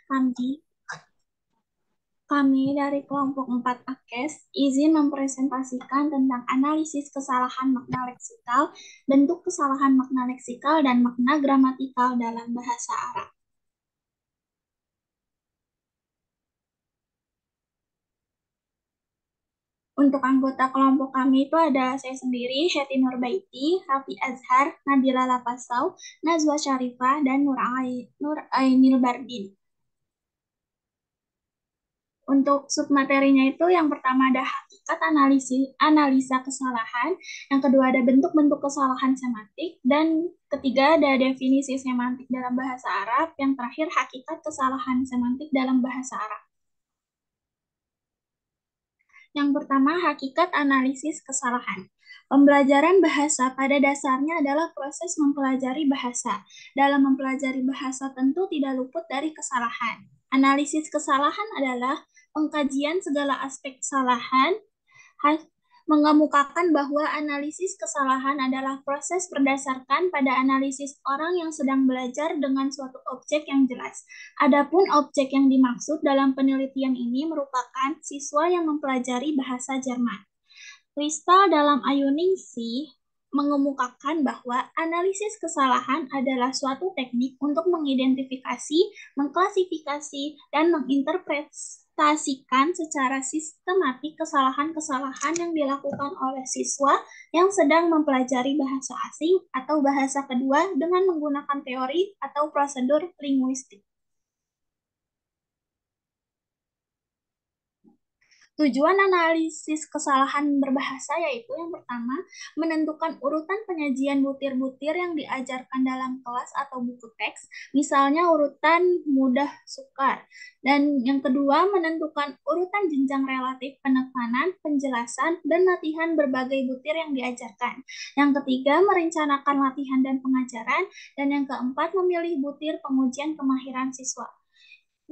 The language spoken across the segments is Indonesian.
Kami, kami dari kelompok 4 AKES izin mempresentasikan tentang analisis kesalahan makna leksikal, bentuk kesalahan makna leksikal, dan makna gramatikal dalam bahasa Arab. Untuk anggota kelompok kami itu ada saya sendiri, Heti Nurbaiti, Raffi Azhar, Nabila Lapasau, Najwa Syarifah, dan Nur Ainil Bardin. Untuk submaterinya itu yang pertama ada hakikat analisa kesalahan, yang kedua ada bentuk-bentuk kesalahan semantik, dan ketiga ada definisi semantik dalam bahasa Arab, yang terakhir hakikat kesalahan semantik dalam bahasa Arab. Yang pertama, hakikat analisis kesalahan. Pembelajaran bahasa pada dasarnya adalah proses mempelajari bahasa. Dalam mempelajari bahasa tentu tidak luput dari kesalahan. Analisis kesalahan adalah pengkajian segala aspek kesalahan, mengemukakan bahwa analisis kesalahan adalah proses berdasarkan pada analisis orang yang sedang belajar dengan suatu objek yang jelas. Adapun objek yang dimaksud dalam penelitian ini merupakan siswa yang mempelajari bahasa Jerman. Kristal dalam Ayuningsih mengemukakan bahwa analisis kesalahan adalah suatu teknik untuk mengidentifikasi, mengklasifikasi, dan menginterpretasikan secara sistematik kesalahan-kesalahan yang dilakukan oleh siswa yang sedang mempelajari bahasa asing atau bahasa kedua dengan menggunakan teori atau prosedur linguistik. Tujuan analisis kesalahan berbahasa yaitu yang pertama, menentukan urutan penyajian butir-butir yang diajarkan dalam kelas atau buku teks, misalnya urutan mudah sukar. Dan yang kedua, menentukan urutan jenjang relatif penekanan, penjelasan, dan latihan berbagai butir yang diajarkan. Yang ketiga, merencanakan latihan dan pengajaran. Dan yang keempat, memilih butir pengujian kemahiran siswa.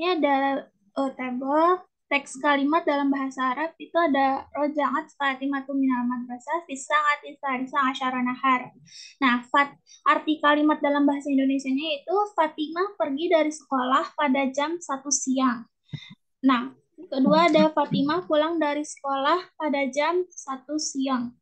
Ini ada tabel teks kalimat dalam bahasa Arab itu ada rojangat Fatimatu minal madrasah fisangat istarisa asyara nahar. Nah, arti kalimat dalam bahasa Indonesianya itu Fatimah pergi dari sekolah pada jam 1 siang. Nah, kedua ada Fatimah pulang dari sekolah pada jam 1 siang.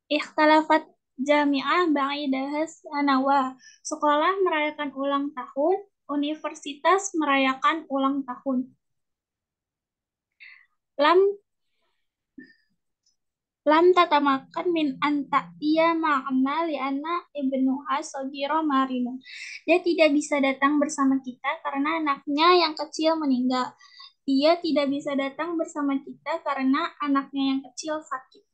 Ikhtalafat jami'ah ba'idahas sanawa. Sekolah merayakan ulang tahun, universitas merayakan ulang tahun. Lam lam tatamakan min anta ia ma'ana li'anna ibnuha sogiro marino. Dia tidak bisa datang bersama kita karena anaknya yang kecil meninggal. Dia tidak bisa datang bersama kita karena anaknya yang kecil sakit.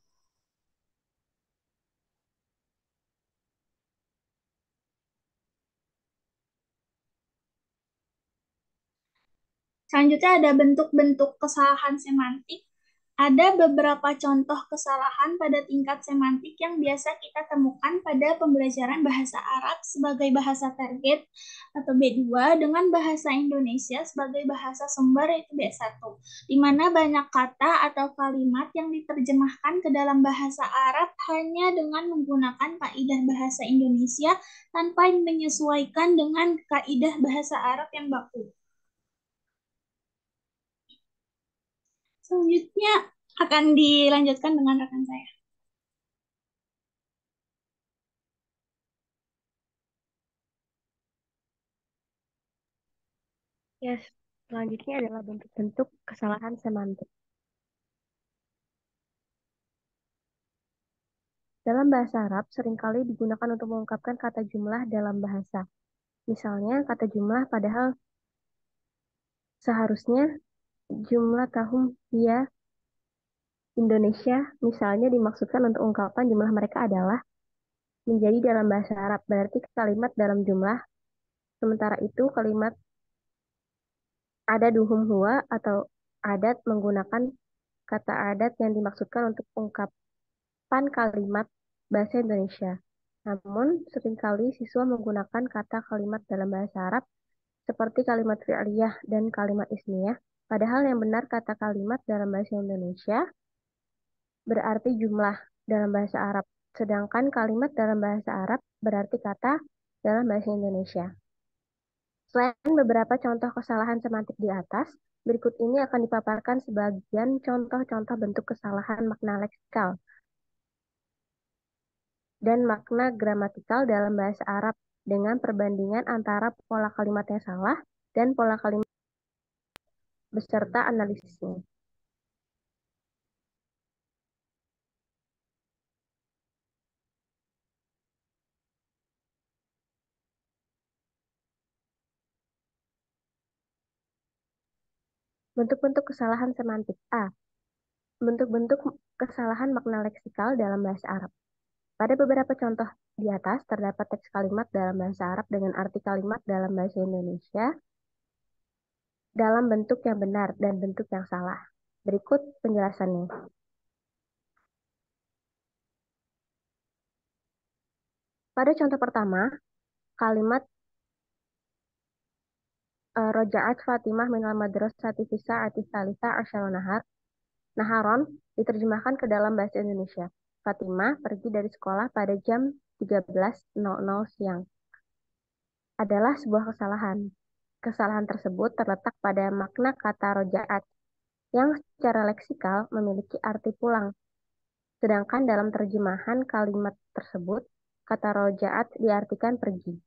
Selanjutnya ada bentuk-bentuk kesalahan semantik. Ada beberapa contoh kesalahan pada tingkat semantik yang biasa kita temukan pada pembelajaran bahasa Arab sebagai bahasa target atau B2 dengan bahasa Indonesia sebagai bahasa sumber yaitu B1, di mana banyak kata atau kalimat yang diterjemahkan ke dalam bahasa Arab hanya dengan menggunakan kaidah bahasa Indonesia tanpa menyesuaikan dengan kaidah bahasa Arab yang baku. Selanjutnya akan dilanjutkan dengan rekan saya. Ya, selanjutnya adalah bentuk-bentuk kesalahan semantik. Dalam bahasa Arab seringkali digunakan untuk mengungkapkan kata jumlah dalam bahasa. Misalnya, kata jumlah padahal seharusnya jumlah tahun dia Indonesia misalnya dimaksudkan untuk ungkapan jumlah mereka adalah menjadi dalam bahasa Arab berarti kalimat dalam jumlah. Sementara itu kalimat ada duhum huwa atau adat menggunakan kata adat yang dimaksudkan untuk ungkapan kalimat bahasa Indonesia. Namun, seringkali siswa menggunakan kata kalimat dalam bahasa Arab seperti kalimat fi'liyah dan kalimat ismiyah, padahal yang benar kata kalimat dalam bahasa Indonesia berarti jumlah dalam bahasa Arab, sedangkan kalimat dalam bahasa Arab berarti kata dalam bahasa Indonesia. Selain beberapa contoh kesalahan semantik di atas, berikut ini akan dipaparkan sebagian contoh-contoh bentuk kesalahan makna leksikal dan makna gramatikal dalam bahasa Arab dengan perbandingan antara pola kalimat yang salah dan pola kalimat beserta analisisnya. Bentuk-bentuk kesalahan semantik A. Bentuk-bentuk kesalahan makna leksikal dalam bahasa Arab. Pada beberapa contoh di atas terdapat teks kalimat dalam bahasa Arab dengan arti kalimat dalam bahasa Indonesia dalam bentuk yang benar dan bentuk yang salah. Berikut penjelasannya. Pada contoh pertama, kalimat Roja'at Fatimah minal madrasati fi sa'ati tsalitsah asyara nahar. Naharon diterjemahkan ke dalam bahasa Indonesia. Fatimah pergi dari sekolah pada jam 13.00 siang. Adalah sebuah kesalahan. Kesalahan tersebut terletak pada makna kata roja'at yang secara leksikal memiliki arti pulang. Sedangkan dalam terjemahan kalimat tersebut, kata roja'at diartikan pergi.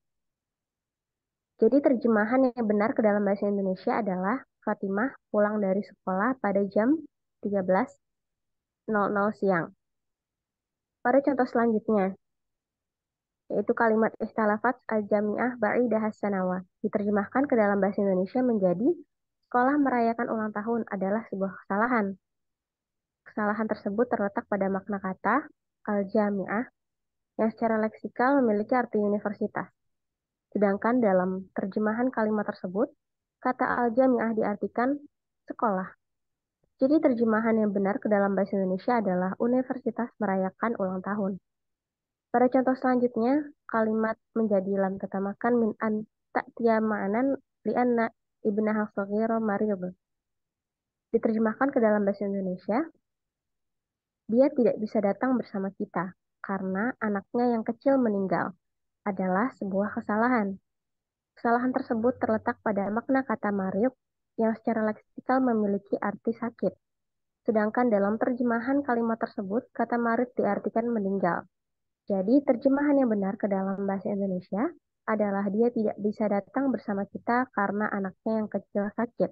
Jadi terjemahan yang benar ke dalam bahasa Indonesia adalah Fatimah pulang dari sekolah pada jam 13.00 siang. Pada contoh selanjutnya, yaitu kalimat istalafat al-jami'ah ba'idah as-sanawa. Diterjemahkan ke dalam bahasa Indonesia menjadi sekolah merayakan ulang tahun adalah sebuah kesalahan. Kesalahan tersebut terletak pada makna kata al-jami'ah yang secara leksikal memiliki arti universitas. Sedangkan dalam terjemahan kalimat tersebut, kata al-jami'ah diartikan sekolah. Jadi terjemahan yang benar ke dalam bahasa Indonesia adalah universitas merayakan ulang tahun. Pada contoh selanjutnya, kalimat menjadi lam tatamakan min an ta'tiya ma'anan li'anna ibnaha shaghira marid. Diterjemahkan ke dalam bahasa Indonesia, dia tidak bisa datang bersama kita karena anaknya yang kecil meninggal adalah sebuah kesalahan. Kesalahan tersebut terletak pada makna kata marid yang secara leksikal memiliki arti sakit. Sedangkan dalam terjemahan kalimat tersebut, kata marid diartikan meninggal. Jadi, terjemahan yang benar ke dalam bahasa Indonesia adalah dia tidak bisa datang bersama kita karena anaknya yang kecil sakit.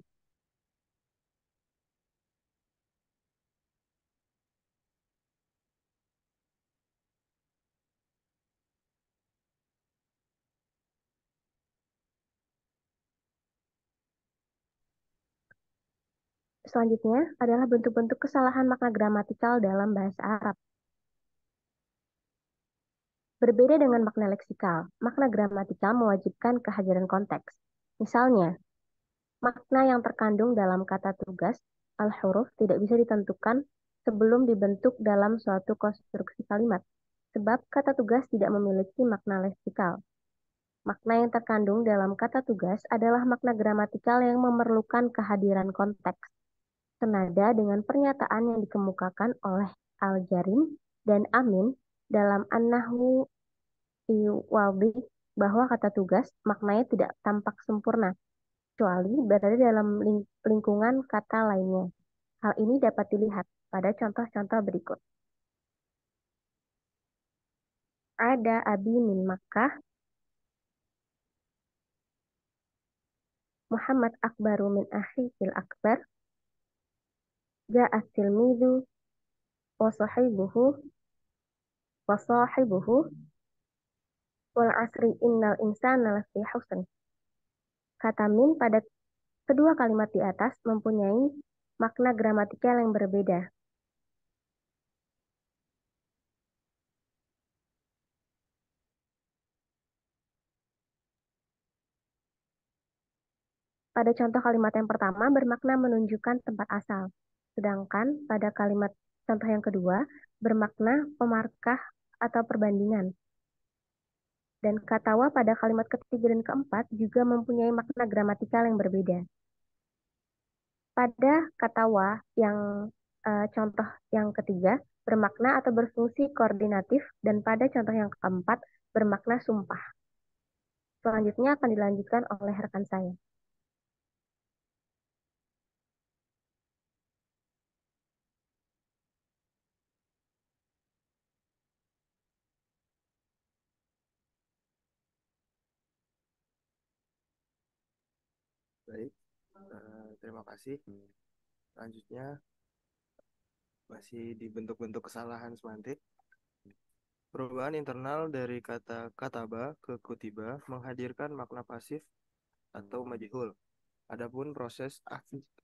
Selanjutnya adalah bentuk-bentuk kesalahan makna gramatikal dalam bahasa Arab. Berbeda dengan makna leksikal, makna gramatikal mewajibkan kehadiran konteks. Misalnya, makna yang terkandung dalam kata tugas, al-huruf tidak bisa ditentukan sebelum dibentuk dalam suatu konstruksi kalimat, sebab kata tugas tidak memiliki makna leksikal. Makna yang terkandung dalam kata tugas adalah makna gramatikal yang memerlukan kehadiran konteks, senada dengan pernyataan yang dikemukakan oleh Al-Jarim dan Amin dalam An-Nahwu fi Wadih bahwa kata tugas maknanya tidak tampak sempurna, kecuali berada dalam lingkungan kata lainnya. Hal ini dapat dilihat pada contoh-contoh berikut. Ada Abi min Makkah, Muhammad akbaru min akhi fil akbar, Ja'at tilmidu wa sahibuhu wa sahibuhu wal asri innal insana lafi husn. Kata min pada kedua kalimat di atas mempunyai makna gramatikal yang berbeda. Pada contoh kalimat yang pertama bermakna menunjukkan tempat asal, sedangkan pada kalimat contoh yang kedua bermakna pemarkah atau perbandingan. Dan katawa pada kalimat ketiga dan keempat juga mempunyai makna gramatikal yang berbeda. Pada katawa yang contoh yang ketiga bermakna atau berfungsi koordinatif dan pada contoh yang keempat bermakna sumpah. Selanjutnya akan dilanjutkan oleh rekan saya. Baik, terima kasih. Selanjutnya masih di bentuk-bentuk kesalahan semantik. Perubahan internal dari kata kataba ke kutiba menghadirkan makna pasif atau majhul. Adapun proses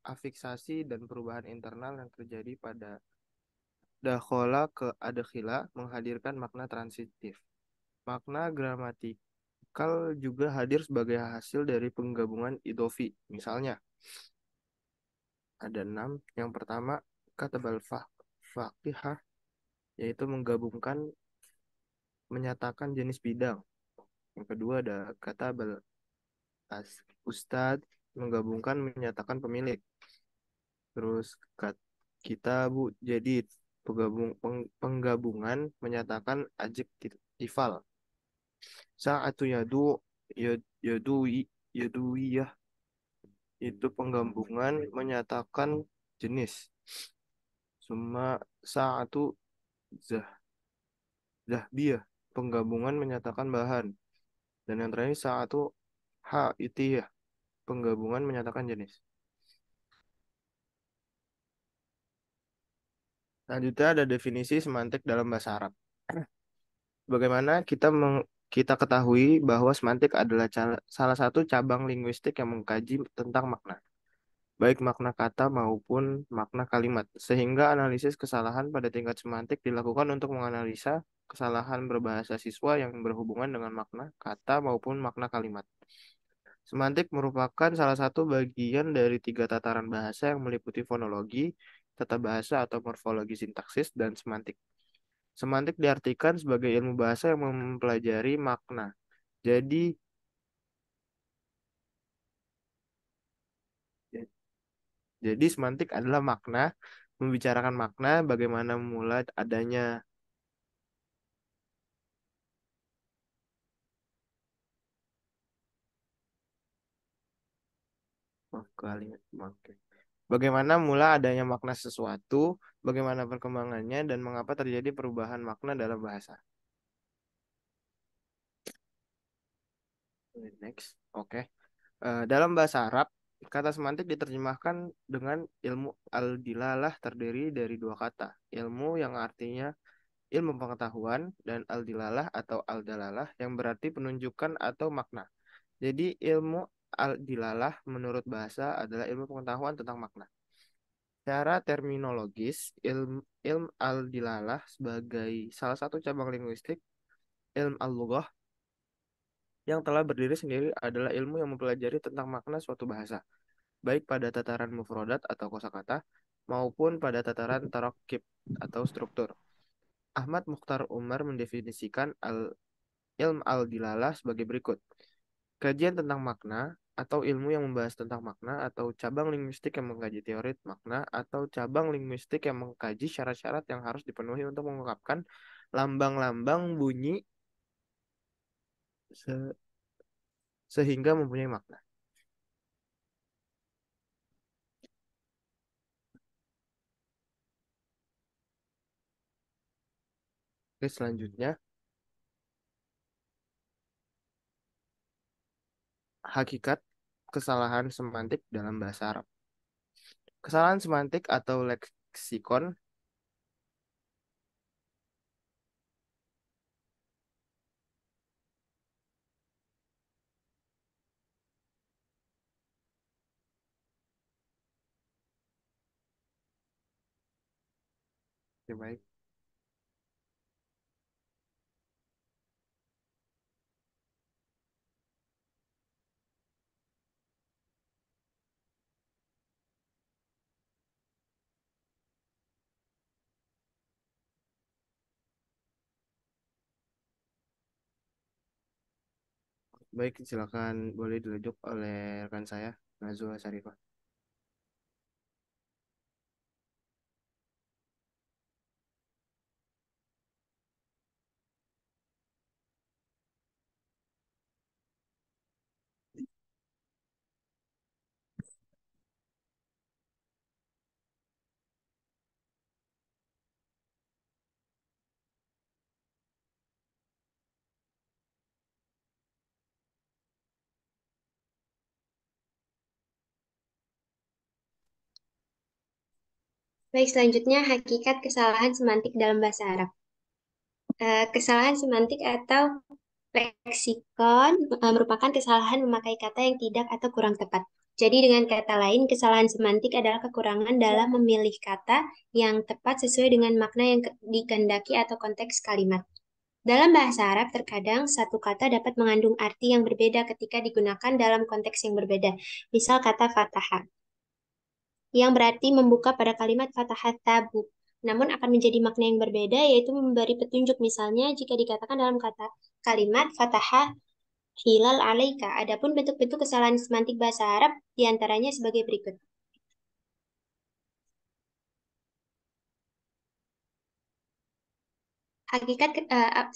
afiksasi dan perubahan internal yang terjadi pada dakhola ke adkhila menghadirkan makna transitif. Makna gramatikal juga hadir sebagai hasil dari penggabungan idofi. Misalnya, ada 6. Yang pertama, kata faqihah, yaitu menggabungkan, menyatakan jenis bidang. Yang kedua ada kata ustad, menggabungkan, menyatakan pemilik. Terus kitabu jadi penggabungan, menyatakan adjektifal. Sa'atu yaduiyah, itu penggabungan, menyatakan jenis. Summa sa'atu zah zahbiyah, penggabungan, menyatakan bahan. Dan yang terakhir sa'atu ha'itiyah, penggabungan, menyatakan jenis. Selanjutnya ada definisi semantik dalam bahasa Arab. Bagaimana kita ketahui bahwa semantik adalah salah satu cabang linguistik yang mengkaji tentang makna, baik makna kata maupun makna kalimat, sehingga analisis kesalahan pada tingkat semantik dilakukan untuk menganalisa kesalahan berbahasa siswa yang berhubungan dengan makna kata maupun makna kalimat. Semantik merupakan salah satu bagian dari 3 tataran bahasa yang meliputi fonologi, tata bahasa atau morfologi sintaksis, dan semantik. Semantik diartikan sebagai ilmu bahasa yang mempelajari makna. Jadi, jadi semantik adalah makna, membicarakan makna, bagaimana mula adanya kalimat. Oke. Bagaimana mula adanya makna sesuatu, bagaimana perkembangannya, dan mengapa terjadi perubahan makna dalam bahasa. Next. Oke. Dalam bahasa Arab, kata semantik diterjemahkan dengan ilmu al-dilalah, terdiri dari 2 kata. Ilmu yang artinya ilmu pengetahuan, dan al-dilalah atau al-dalalah yang berarti penunjukan atau makna. Jadi ilmu al-dilalah menurut bahasa adalah ilmu pengetahuan tentang makna. Secara terminologis, ilmu al-dilalah sebagai salah satu cabang linguistik ilmu al-lughah yang telah berdiri sendiri adalah ilmu yang mempelajari tentang makna suatu bahasa, baik pada tataran mufrodat atau kosakata maupun pada tataran tarokib atau struktur. Ahmad Mukhtar Umar mendefinisikan ilm al-dilalah sebagai berikut. Kajian tentang makna atau ilmu yang membahas tentang makna atau cabang linguistik yang mengkaji teori makna atau cabang linguistik yang mengkaji syarat-syarat yang harus dipenuhi untuk mengungkapkan lambang-lambang bunyi se- sehingga mempunyai makna. Oke, selanjutnya hakikat kesalahan semantik dalam bahasa Arab. Kesalahan semantik atau leksikon ya, baik. Baik, silakan boleh dilanjut oleh rekan saya, Nazwa Sarifah. Baik, selanjutnya hakikat kesalahan semantik dalam bahasa Arab. Kesalahan semantik atau leksikon merupakan kesalahan memakai kata yang tidak atau kurang tepat. Jadi dengan kata lain, kesalahan semantik adalah kekurangan dalam memilih kata yang tepat sesuai dengan makna yang dikehendaki atau konteks kalimat. Dalam bahasa Arab, terkadang satu kata dapat mengandung arti yang berbeda ketika digunakan dalam konteks yang berbeda. Misal kata fataha, yang berarti membuka pada kalimat fatahat tabu. Namun akan menjadi makna yang berbeda, yaitu memberi petunjuk. Misalnya, jika dikatakan dalam kata kalimat fataha hilal alaika. Adapun bentuk-bentuk kesalahan semantik bahasa Arab diantaranya sebagai berikut.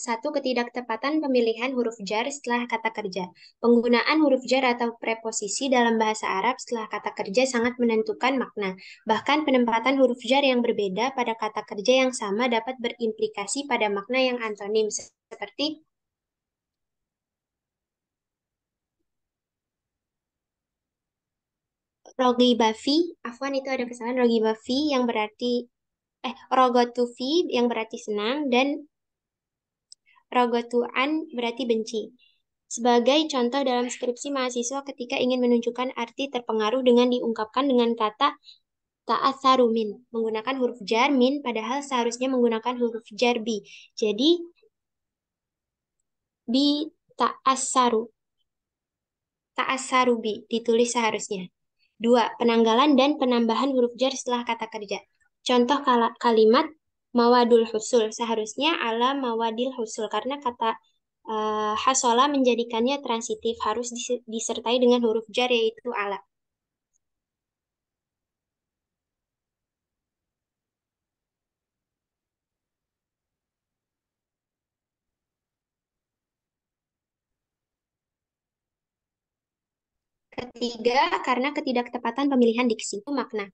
Satu, ketidaktepatan pemilihan huruf jar setelah kata kerja. Penggunaan huruf jar atau preposisi dalam bahasa Arab setelah kata kerja sangat menentukan makna. Bahkan penempatan huruf jar yang berbeda pada kata kerja yang sama dapat berimplikasi pada makna yang antonim, seperti rogi bafi. Afwan, itu ada kesalahan, rogi bafi yang berarti rogotufi yang berarti senang, dan rogotuan berarti benci. Sebagai contoh dalam skripsi mahasiswa ketika ingin menunjukkan arti terpengaruh dengan diungkapkan dengan kata ta'atsaru min, menggunakan huruf jar min, padahal seharusnya menggunakan huruf jar bi. Jadi, bi ta'assaru, ta'assaru bi, ditulis seharusnya. Dua, penanggalan dan penambahan huruf jar setelah kata kerja. Contoh kalimat mawadul husul, seharusnya ala mawadil husul, karena kata hasola menjadikannya transitif, harus disertai dengan huruf jar yaitu ala. Ketiga, karena ketidaktepatan pemilihan diksi itu makna.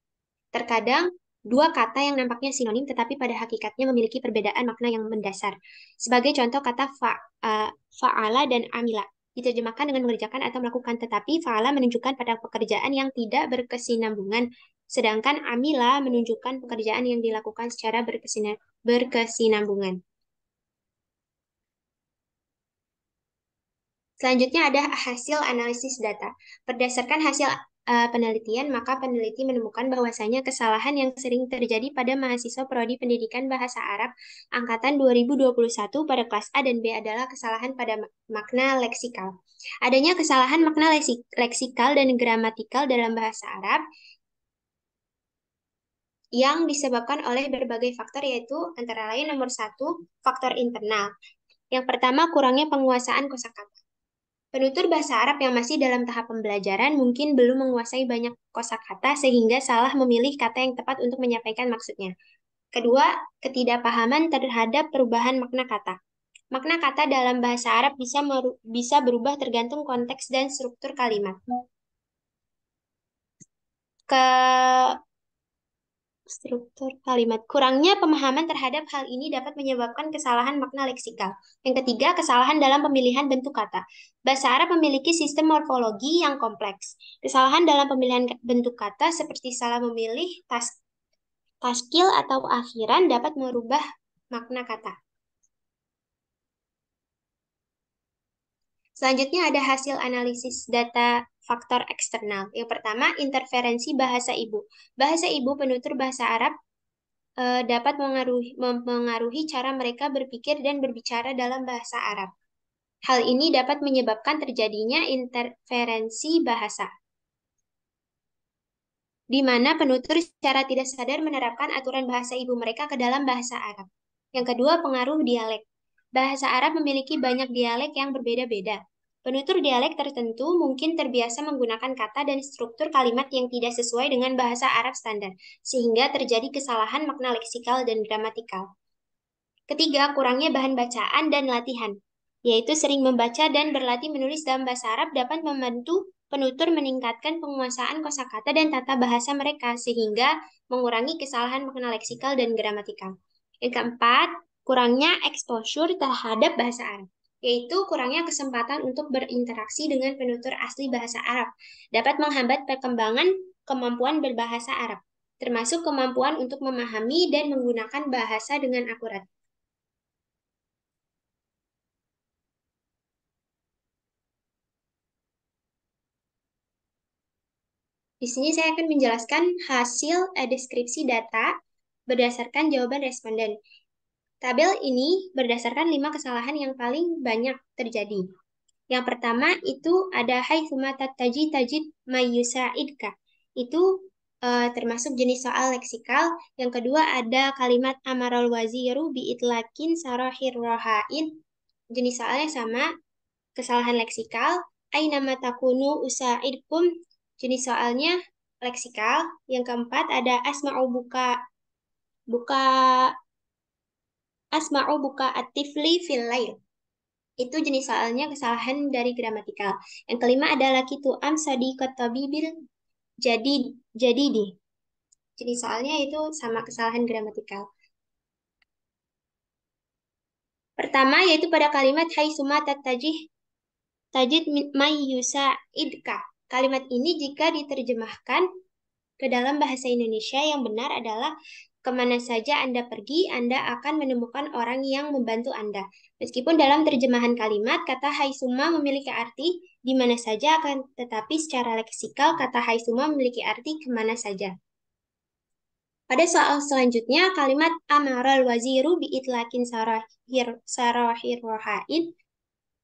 Terkadang dua kata yang nampaknya sinonim tetapi pada hakikatnya memiliki perbedaan makna yang mendasar. Sebagai contoh kata fa'ala dan amila diterjemahkan dengan mengerjakan atau melakukan, tetapi fa'ala menunjukkan pada pekerjaan yang tidak berkesinambungan, sedangkan amila menunjukkan pekerjaan yang dilakukan secara berkesinambungan. Selanjutnya ada hasil analisis data. Berdasarkan hasil penelitian, maka peneliti menemukan bahwasanya kesalahan yang sering terjadi pada mahasiswa Prodi Pendidikan Bahasa Arab angkatan 2021 pada kelas A dan B adalah kesalahan pada makna leksikal. Adanya kesalahan makna leksikal dan gramatikal dalam bahasa Arab yang disebabkan oleh berbagai faktor, yaitu antara lain nomor satu, faktor internal. Yang pertama, kurangnya penguasaan kosakata. Penutur bahasa Arab yang masih dalam tahap pembelajaran mungkin belum menguasai banyak kosakata sehingga salah memilih kata yang tepat untuk menyampaikan maksudnya. Kedua, ketidakpahaman terhadap perubahan makna kata. Makna kata dalam bahasa Arab bisa berubah tergantung konteks dan struktur kalimat. Ke Struktur kalimat. Kurangnya pemahaman terhadap hal ini dapat menyebabkan kesalahan makna leksikal. Yang ketiga, kesalahan dalam pemilihan bentuk kata. Bahasa Arab memiliki sistem morfologi yang kompleks. Kesalahan dalam pemilihan bentuk kata seperti salah memilih taskil atau akhiran dapat merubah makna kata. Selanjutnya ada hasil analisis data faktor eksternal. Yang pertama, interferensi bahasa ibu. Bahasa ibu penutur bahasa Arab dapat mempengaruhi cara mereka berpikir dan berbicara dalam bahasa Arab. Hal ini dapat menyebabkan terjadinya interferensi bahasa, di mana penutur secara tidak sadar menerapkan aturan bahasa ibu mereka ke dalam bahasa Arab. Yang kedua, pengaruh dialek. Bahasa Arab memiliki banyak dialek yang berbeda-beda. Penutur dialek tertentu mungkin terbiasa menggunakan kata dan struktur kalimat yang tidak sesuai dengan bahasa Arab standar, sehingga terjadi kesalahan makna leksikal dan gramatikal. Ketiga, kurangnya bahan bacaan dan latihan, yaitu sering membaca dan berlatih menulis dalam bahasa Arab dapat membantu penutur meningkatkan penguasaan kosakata dan tata bahasa mereka, sehingga mengurangi kesalahan makna leksikal dan gramatikal. Yang keempat, kurangnya exposure terhadap bahasa Arab, yaitu kurangnya kesempatan untuk berinteraksi dengan penutur asli bahasa Arab, dapat menghambat perkembangan kemampuan berbahasa Arab. termasuk kemampuan untuk memahami dan menggunakan bahasa dengan akurat. Di sini saya akan menjelaskan hasil deskripsi data berdasarkan jawaban responden. Tabel ini berdasarkan 5 kesalahan yang paling banyak terjadi. Yang pertama itu ada haitsuma tattaji tajid mayyusa'idka. Itu termasuk jenis soal leksikal. Yang kedua ada kalimat amarul waziru biitlakin sarahir rohain. Jenis soalnya sama, kesalahan leksikal. Ainama takunu usa'idkum. Jenis soalnya leksikal. Yang keempat ada asma'u buka buka asma'u buka atifli fil lail. Itu jenis soalnya kesalahan dari gramatikal. Yang kelima adalah kitu am sadiqat tabibil jadi jadi di. Jenis soalnya itu sama kesalahan gramatikal. Pertama yaitu pada kalimat hai suma tatajih tajid may idka. Kalimat ini jika diterjemahkan ke dalam bahasa Indonesia yang benar adalah kemana saja Anda pergi, Anda akan menemukan orang yang membantu Anda. Meskipun dalam terjemahan kalimat, kata hai suma memiliki arti di mana saja, akan tetapi secara leksikal, kata hai suma memiliki arti kemana saja. Pada soal selanjutnya, kalimat amaral waziru biitlakin sarahir rohain.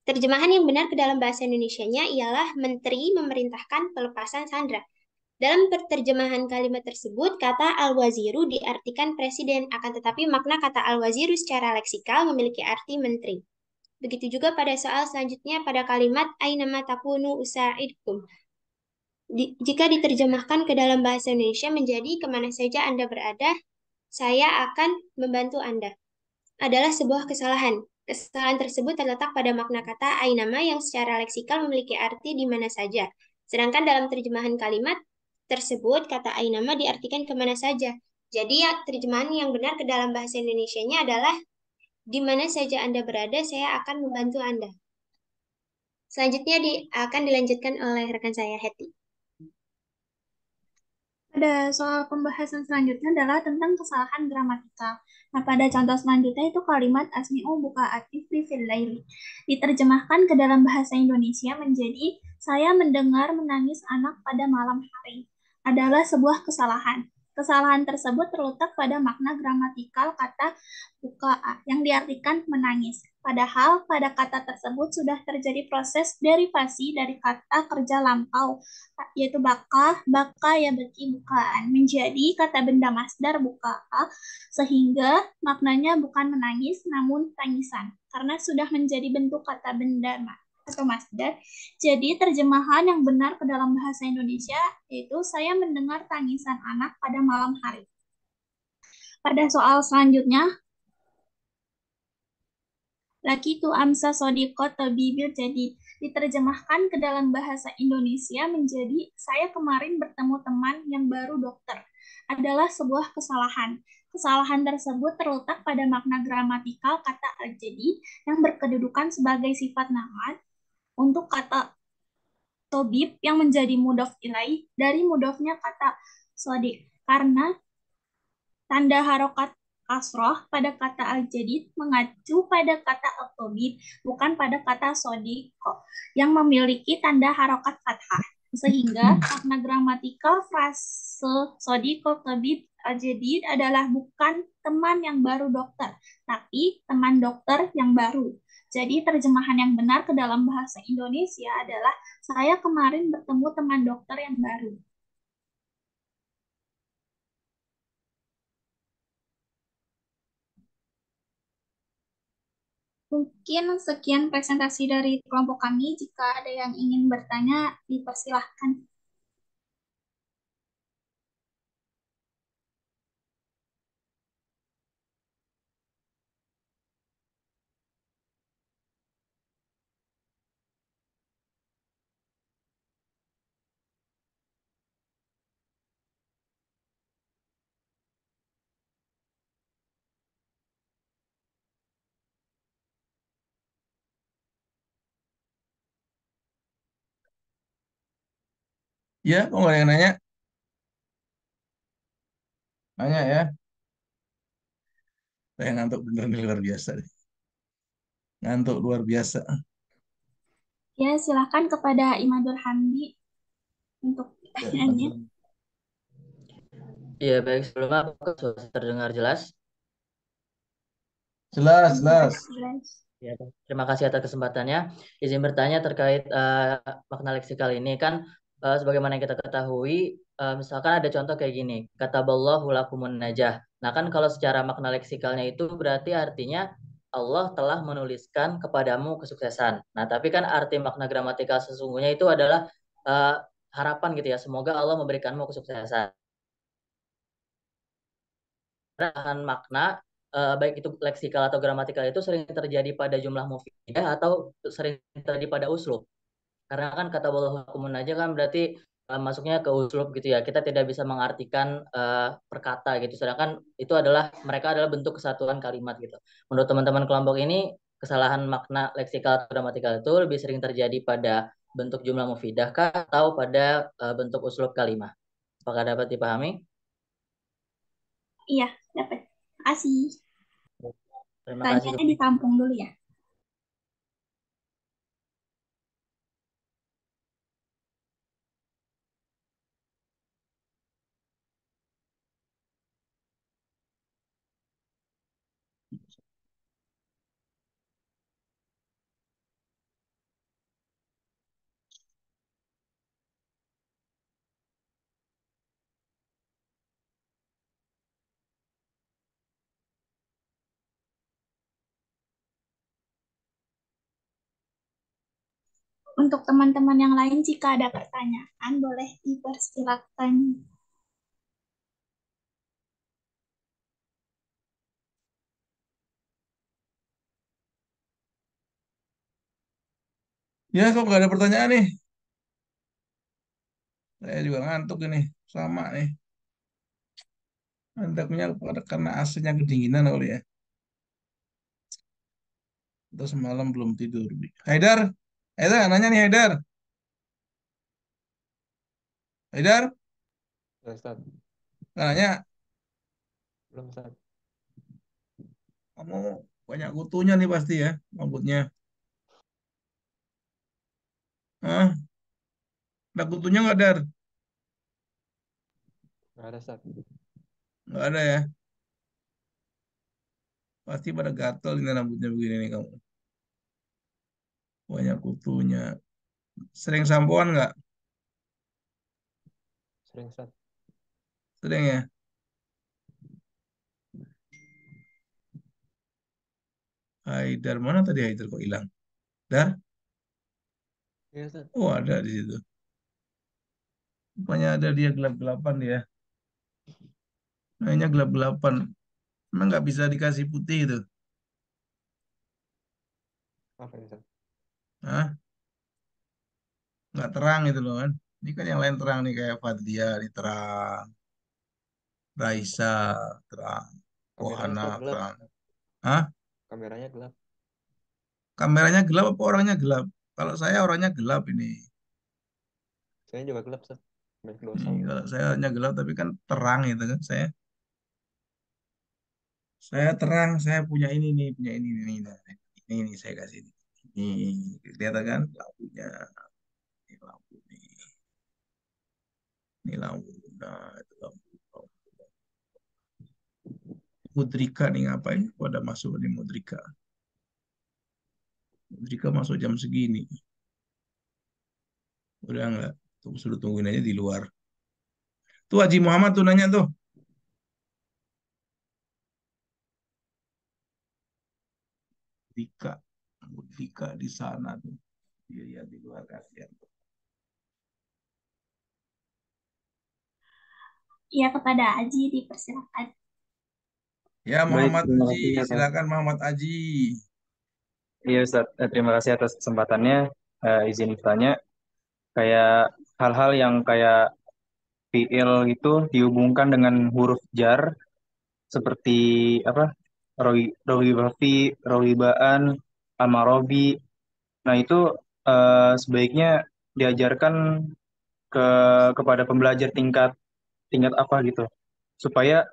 Terjemahan yang benar ke dalam bahasa Indonesianya ialah menteri memerintahkan pelepasan sandera. Dalam terjemahan kalimat tersebut, kata al-waziru diartikan presiden, akan tetapi makna kata al-waziru secara leksikal memiliki arti menteri. Begitu juga pada soal selanjutnya pada kalimat ainama takunu usa'idkum. Jika diterjemahkan ke dalam bahasa Indonesia menjadi kemana saja Anda berada, saya akan membantu Anda. Adalah sebuah kesalahan. Kesalahan tersebut terletak pada makna kata ainama yang secara leksikal memiliki arti di mana saja. Sedangkan dalam terjemahan kalimat tersebut, kata ainama diartikan kemana saja. Jadi ya, terjemahan yang benar ke dalam bahasa Indonesianya adalah di mana saja Anda berada, saya akan membantu Anda. Selanjutnya akan dilanjutkan oleh rekan saya, Hetty. Pada soal pembahasan selanjutnya adalah tentang kesalahan gramatikal. Nah, pada contoh selanjutnya itu kalimat asmi'u buka atif fil laili. Diterjemahkan ke dalam bahasa Indonesia menjadi saya mendengar menangis anak pada malam hari. Adalah sebuah kesalahan. Kesalahan tersebut terletak pada makna gramatikal kata buka yang diartikan menangis. Padahal pada kata tersebut sudah terjadi proses derivasi dari kata kerja lampau yaitu baka ya berarti bukaan menjadi kata benda masdar buka sehingga maknanya bukan menangis namun tangisan karena sudah menjadi bentuk kata benda atau masdar. Jadi terjemahan yang benar ke dalam bahasa Indonesia yaitu saya mendengar tangisan anak pada malam hari. Pada soal selanjutnya laki tu amsa sodikot tabibil jadi diterjemahkan ke dalam bahasa Indonesia menjadi saya kemarin bertemu teman yang baru dokter adalah sebuah kesalahan. Kesalahan tersebut terletak pada makna gramatikal kata al-jadi yang berkedudukan sebagai sifat na'at untuk kata tobib yang menjadi mudhof ilaih dari mudhofnya kata sodik karena tanda harokat kasroh pada kata al-jadid mengacu pada kata al-tobib, bukan pada kata sodiko, yang memiliki tanda harokat fathah. Sehingga makna gramatikal frase sodiko tobib al-jadid adalah bukan teman yang baru dokter, tapi teman dokter yang baru. Jadi terjemahan yang benar ke dalam bahasa Indonesia adalah saya kemarin bertemu teman dokter yang baru. Mungkin sekian presentasi dari kelompok kami. Jika ada yang ingin bertanya, dipersilahkan. Ya, kok nggak ada yang nanya? Nanya ya. Saya ngantuk bener nih luar biasa deh. Ngantuk luar biasa. Ya, silakan kepada Imadul Hamdi untuk Ya, pertanyaannya. Iya, baik. Sebelumnya apakah suara terdengar jelas? jelas, Ya, jelas. jelas. Ya, terima kasih atas kesempatannya. Izin bertanya terkait makna leksikal ini kan sebagaimana yang kita ketahui, misalkan ada contoh kayak gini, kata Allahu lakumun najah. Nah kan kalau secara makna leksikalnya itu berarti artinya Allah telah menuliskan kepadamu kesuksesan. Nah tapi kan arti makna gramatikal sesungguhnya itu adalah eh, harapan gitu ya. Semoga Allah memberikanmu kesuksesan. Bahan makna baik itu leksikal atau gramatikal itu sering terjadi pada jumlah mufidah atau sering terjadi pada uslub. Karena kan kata wallahuakumun aja kan berarti masuknya ke uslub gitu ya. Kita tidak bisa mengartikan perkata gitu. Sedangkan itu adalah mereka adalah bentuk kesatuan kalimat gitu. Menurut teman-teman kelompok ini kesalahan makna leksikal atau gramatikal itu lebih sering terjadi pada bentuk jumlah mufidah kah atau pada bentuk uslub kalimat. Apakah dapat dipahami? Iya, dapat. Kasih. Terima kasih. Pertanyaannya ditampung dulu ya. Untuk teman-teman yang lain, jika ada pertanyaan, boleh dipersilakan. Ya, kok nggak ada pertanyaan nih? Saya juga ngantuk ini. Sama nih. Ngantuknya karena AC-nya kedinginan kali ya. Terus semalam belum tidur. Haidar, Haidar nanya nih Haidar. Haidar, Ya, Ustaz. nanya, Belum, Ustaz. kamu banyak kutunya nih pasti ya, rambutnya. Hah? Ada kutunya nggak, Dar? Nggak ada, Ustaz. Nggak ada ya. Pasti pada gatel ini rambutnya begini nih kamu. Banyak kutunya. Sering sampoan nggak? Sering, Ustaz. Sering ya. Haidar mana tadi Haidar kok hilang? Dar? Iya, Ustaz. Oh ada di situ. Rupanya ada dia gelap-gelapan dia. Kayaknya gelap-gelapan. Emang nggak bisa dikasih putih itu? Apa ini, Ustaz? Hah? Nggak terang itu loh kan? Ini kan yang lain terang nih kayak Fadlia ini terang, Raisa terang, Kameranya, Ohana Ustaz, gelap. terang. Hah? Kameranya gelap. Kameranya gelap apa orangnya gelap? Kalau saya orangnya gelap ini. Saya juga gelap, Ustaz. Banyak dosa. Ini kalau saya orangnya gelap tapi kan terang itu kan. Saya terang, saya punya ini nih, punya ini nih. Nah, ini nih saya kasih ini. Ini kelihatan kan lampunya. Ini lampu nih. Ini lampu. Nah, itu lampu. Mudrika nih ngapain? Pada masuk nih Mudrika. Mudrika masuk jam segini. Udah nggak? Suruh tungguin aja di luar. Tuh Haji Muhammad tuh nanya tuh. Dika. Dika di sana tuh. Iya, iya di luar kasihan. Iya, kepada Aji dipersilakan. Ya Baik, Muhammad terima Aji, kasih atas silakan Muhammad Aji. iya Ustaz, terima kasih atas kesempatannya. Izin bertanya, kayak hal-hal yang kayak fiil itu dihubungkan dengan huruf jar seperti apa? Rawi bafi, rawi baan, amarobi. Nah, itu sebaiknya diajarkan ke kepada pembelajar tingkat tingkat apa gitu supaya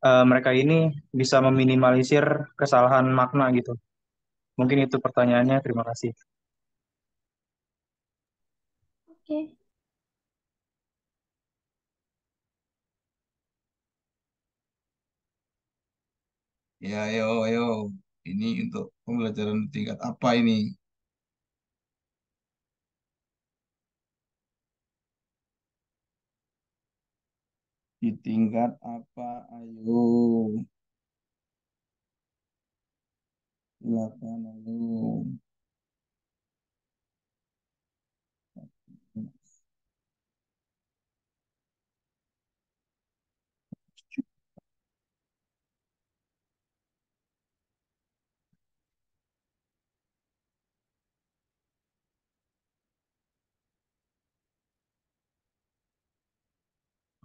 mereka ini bisa meminimalisir kesalahan makna gitu. Mungkin itu pertanyaannya. Terima kasih. Oke. Ya, ayo, ayo. Ini untuk pembelajaran tingkat apa ini? Di tingkat apa? Ayo, silakan, ayo.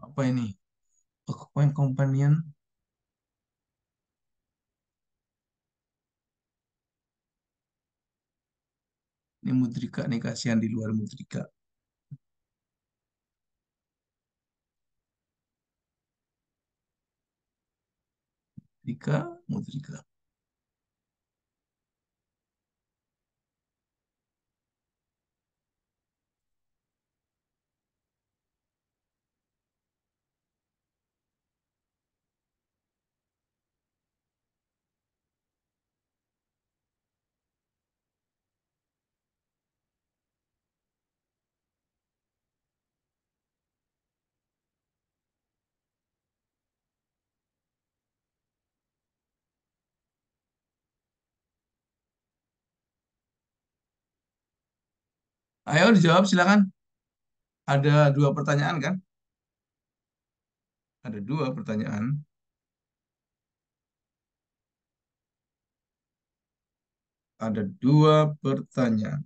Apa ini? Occupying companion. Ini Mudrika nih, kasihan di luar Mudrika. Mudrika, Mudrika. Ayo dijawab, silakan. Ada dua pertanyaan kan? Ada dua pertanyaan. Ada dua pertanyaan.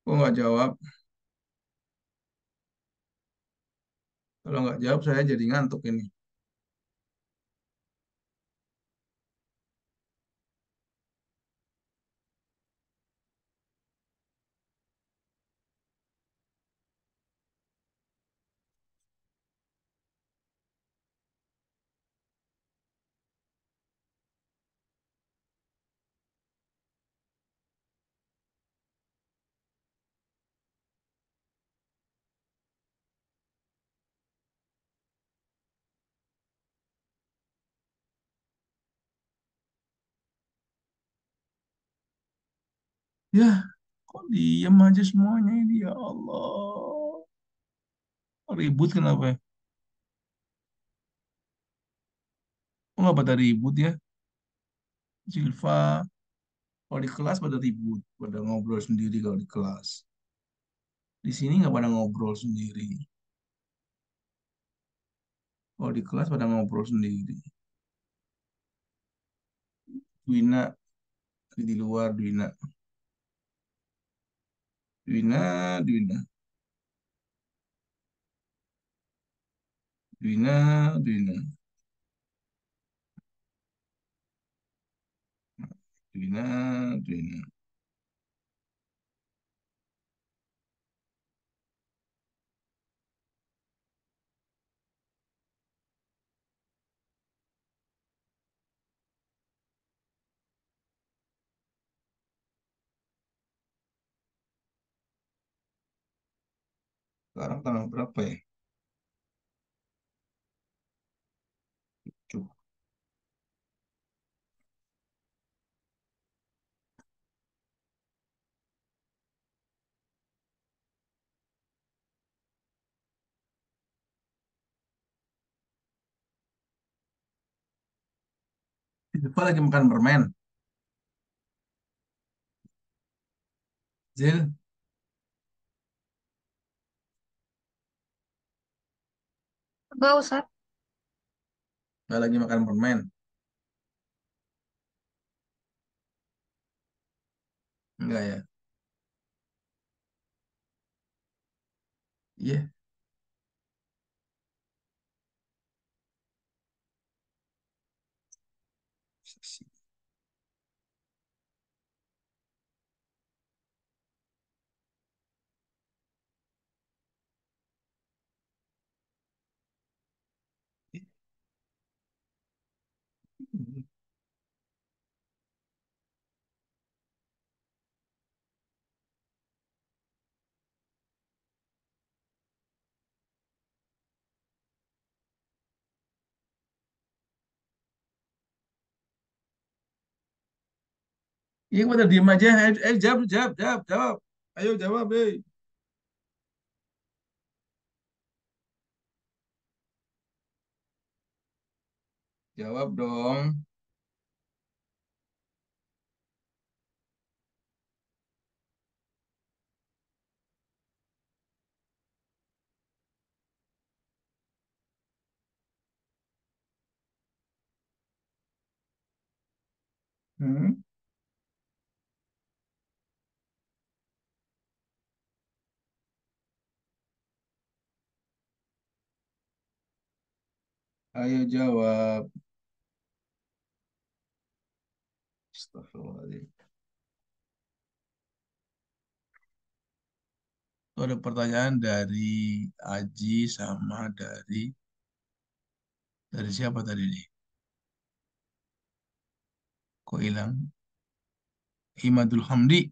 Kok nggak jawab? Kalau nggak jawab, saya jadi ngantuk ini. Ya, kok diem aja semuanya ini, ya Allah. Ribut kenapa ya? Kok nggak pada ribut ya? Silva, kalau di kelas pada ribut, pada ngobrol sendiri kalau di kelas. Di sini nggak pada ngobrol sendiri. Kalau di kelas pada ngobrol sendiri. Dwina di luar, Dwina. Dwina, Dwina, Dwina, Dwina, Dwina, Dwina. Sekarang tanggal berapa ya? Cuk. Di depan lagi makan permen. Zil, Enggak usah. nggak lagi makan permen. Enggak ya? Iya. Iya, pada diem aja. Jawab, jawab, jawab, jawab. Ayo jawab, deh. Jawab dong. Hmm? Ayo jawab. Astagfirullahaladzim. Itu ada pertanyaan dari Aji sama dari siapa tadi nih? Kok hilang? Imadul Hamdi.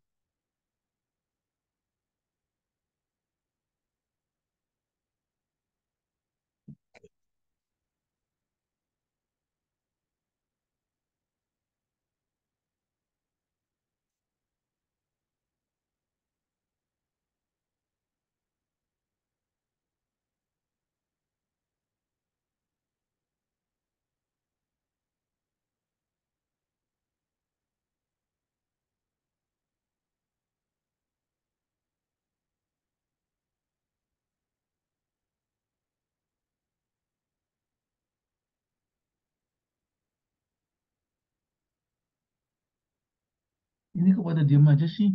Ini kok pada diem aja sih?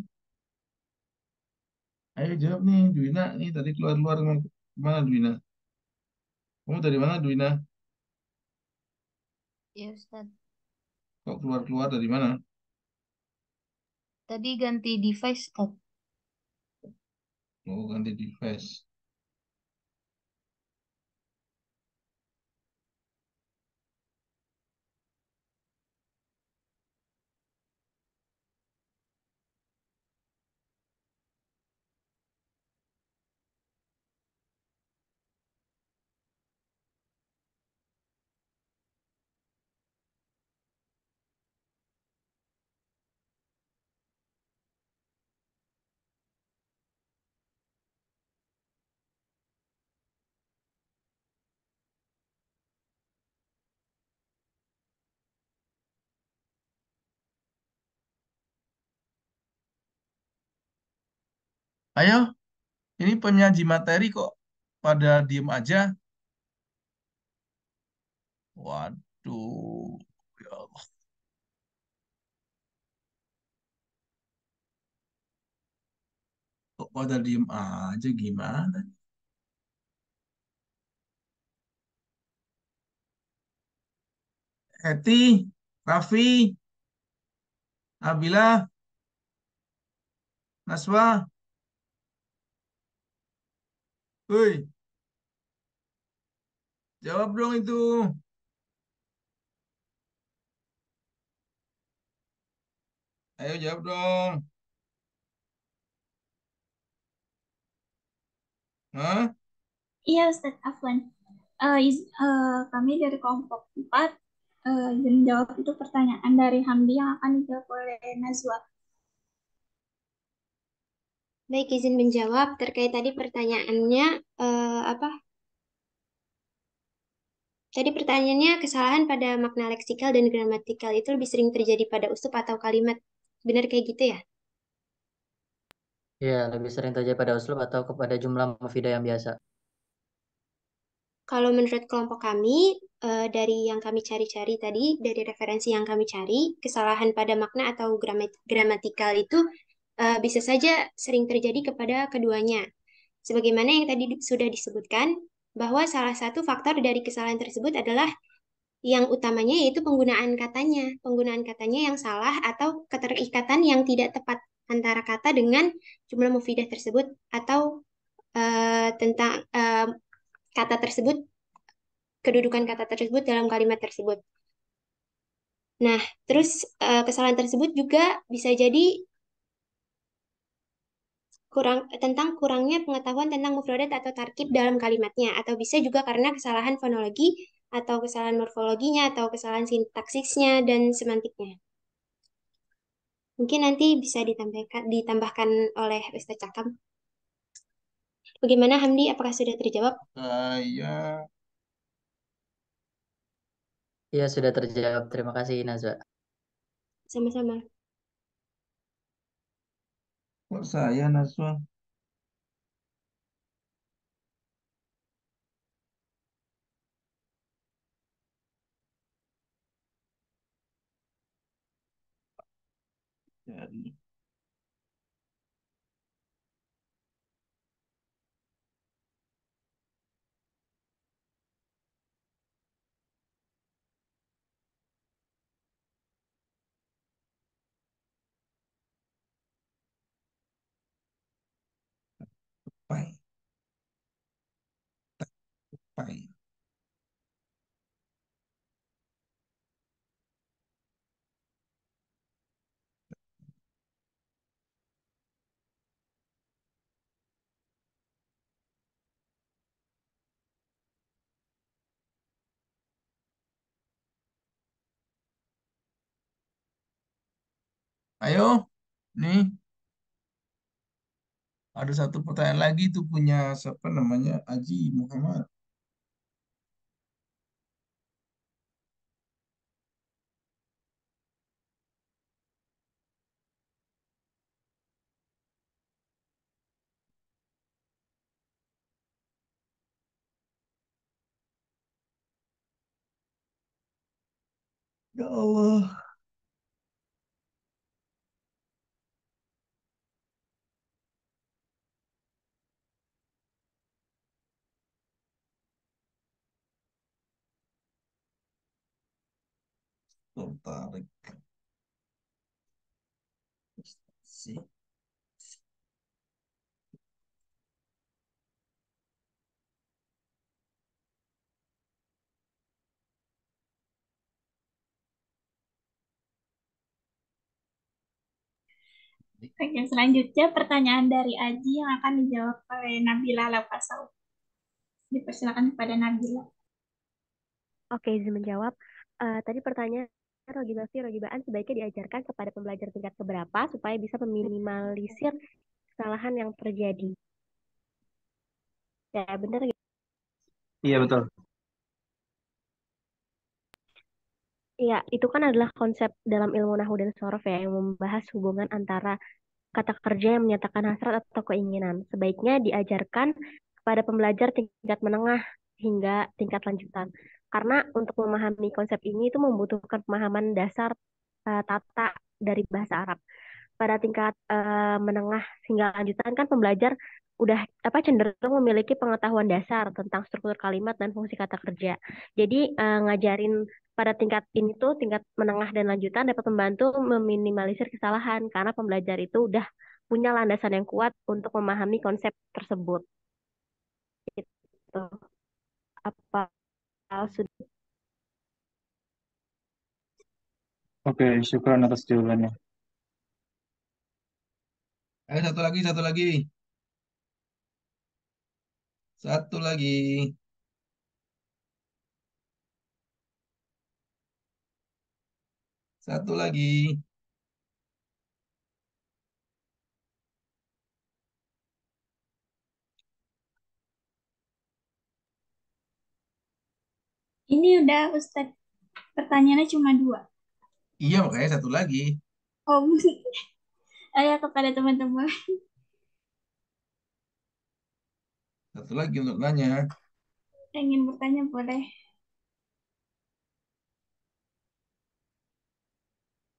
Ayo jawab nih, Duina. Nih tadi keluar-keluar mana Duina? Kamu dari mana, Duina? Ya, Ustaz. Kok keluar-keluar dari mana? Tadi ganti device, Ustaz. Oh, ganti device. Ayo, ini penyaji materi kok pada diem aja. Waduh, ya Allah. Kok pada diem aja gimana? Heti, Raffi, Abila, Naswa, woi, jawab dong itu. Ayo jawab dong. Hah? Iya, Ustadz Afwan. Kami dari kelompok 4 izin jawab itu pertanyaan dari Hamdi yang akan dijawab oleh Nazwa. Baik, izin menjawab terkait tadi pertanyaannya apa? Tadi pertanyaannya kesalahan pada makna leksikal dan gramatikal itu lebih sering terjadi pada ustup atau kalimat. Benar kayak gitu ya? Ya, lebih sering terjadi pada uslub atau kepada jumlah mufidah yang biasa. Kalau menurut kelompok kami, dari yang kami cari-cari tadi, dari referensi yang kami cari, kesalahan pada makna atau gramatikal itu bisa saja sering terjadi kepada keduanya. Sebagaimana yang tadi sudah disebutkan, bahwa salah satu faktor dari kesalahan tersebut adalah yang utamanya yaitu penggunaan katanya. Penggunaan katanya yang salah atau keterikatan yang tidak tepat antara kata dengan jumlah mufidah tersebut atau tentang kata tersebut, kedudukan kata tersebut dalam kalimat tersebut. Nah, terus kesalahan tersebut juga bisa jadi tentang kurangnya pengetahuan tentang mufradat atau tarkib dalam kalimatnya, atau bisa juga karena kesalahan fonologi atau kesalahan morfologinya atau kesalahan sintaksisnya dan semantiknya. Mungkin nanti bisa ditambahkan oleh Ustaz Cakam. Bagaimana Hamdi? Apakah sudah terjawab? Saya Iya, sudah terjawab. Terima kasih, Nazwa. Sama-sama. kok saya Naswa. Jadi, pai, pai. Ayo, nih ada satu pertanyaan lagi tuh punya siapa namanya Aji Muhammad. Ya Allah, tertarik sih. Oke, selanjutnya pertanyaan dari Aji yang akan dijawab oleh Nabila Lapasau. Dipersilakan kepada Nabila. Oke, izin menjawab. Tadi pertanyaan rogibaan sebaiknya diajarkan kepada pembelajar tingkat keberapa supaya bisa meminimalisir kesalahan yang terjadi. Ya, benar ya? Iya betul. Iya, itu kan adalah konsep dalam ilmu nahwu dan sorof ya, yang membahas hubungan antara kata kerja yang menyatakan hasrat atau keinginan. Sebaiknya diajarkan kepada pembelajar tingkat menengah hingga tingkat lanjutan. Karena untuk memahami konsep ini itu membutuhkan pemahaman dasar tata dari bahasa Arab. Pada tingkat menengah hingga lanjutan kan pembelajar udah cenderung memiliki pengetahuan dasar tentang struktur kalimat dan fungsi kata kerja. Jadi ngajarin pada tingkat ini tuh tingkat menengah dan lanjutan dapat membantu meminimalisir kesalahan karena pembelajar itu udah punya landasan yang kuat untuk memahami konsep tersebut. Gitu. Apa sudah? Oke, syukuran atas jawabannya. Ayo satu lagi, satu lagi. Satu lagi. Ini udah Ustadz, pertanyaannya cuma 2. Iya makanya satu lagi. Oh, ayo kepada teman-teman. Satu lagi untuk nanya. Ingin bertanya boleh.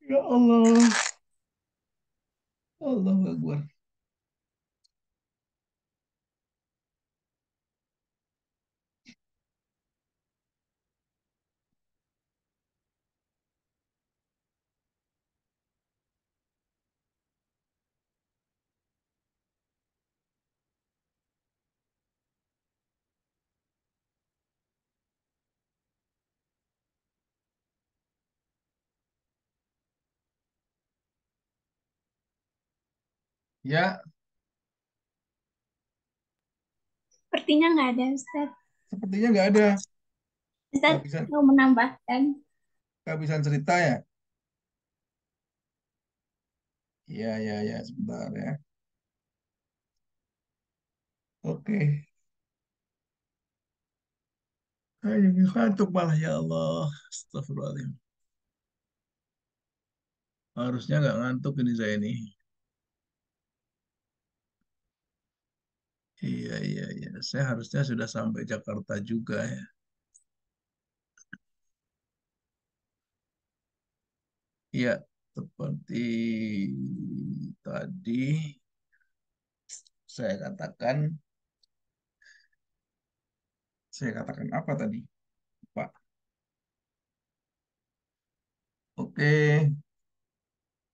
Ya Allah. Allah Akbar. Ya, Sepertinya nggak ada, Ustaz. sepertinya nggak ada. Ustaz Kehabisan, mau menambahkan. kehabisan cerita ya. Iya, iya, iya, sebentar ya. Oke. Ayo, ngantuk malah ya Allah. Astagfirullahaladzim. Harusnya nggak ngantuk ini saya ini. Iya, iya, iya. Saya harusnya sudah sampai Jakarta juga ya. Iya, seperti tadi saya katakan, saya katakan apa tadi, Pak? Oke,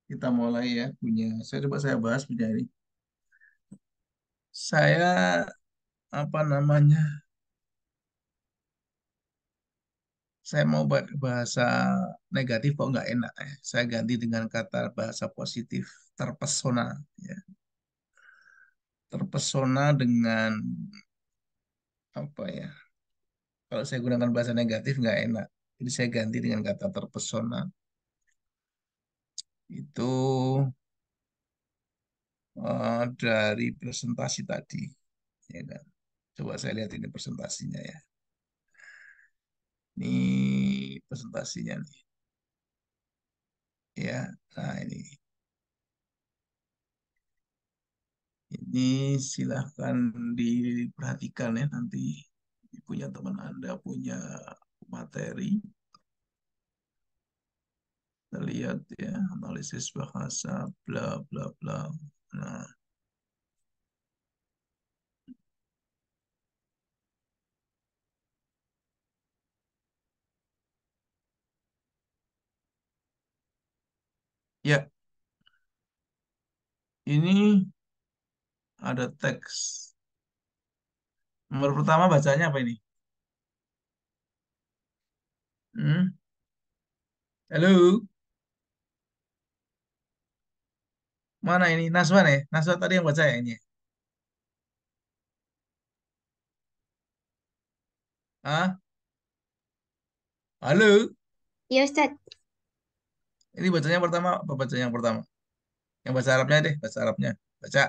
kita mulai ya punya. Saya bahas punya ini. Saya apa namanya? Saya mau bahasa negatif kok nggak enak ya. Saya ganti dengan kata bahasa positif, terpesona. Ya. Terpesona dengan apa ya? Kalau saya gunakan bahasa negatif nggak enak. Jadi saya ganti dengan kata terpesona. Itu dari presentasi tadi. Ya kan? Coba saya lihat ini presentasinya ya. Ini presentasinya nih. Ya, nah ini. Ini silahkan diperhatikan ya nanti punya teman Anda punya materi. Kita lihat ya, analisis bahasa, bla bla bla. Nah, ya, ini ada teks. Nomor pertama bacanya apa ini? Hmm? Halo, mana ini? Naswan ya? Naswan tadi yang baca ya ini. Ah, halo, Ya Ustadz, ini bacanya pertama apa bacanya yang pertama? Yang bahasa Arabnya deh, bahasa Arabnya. Baca.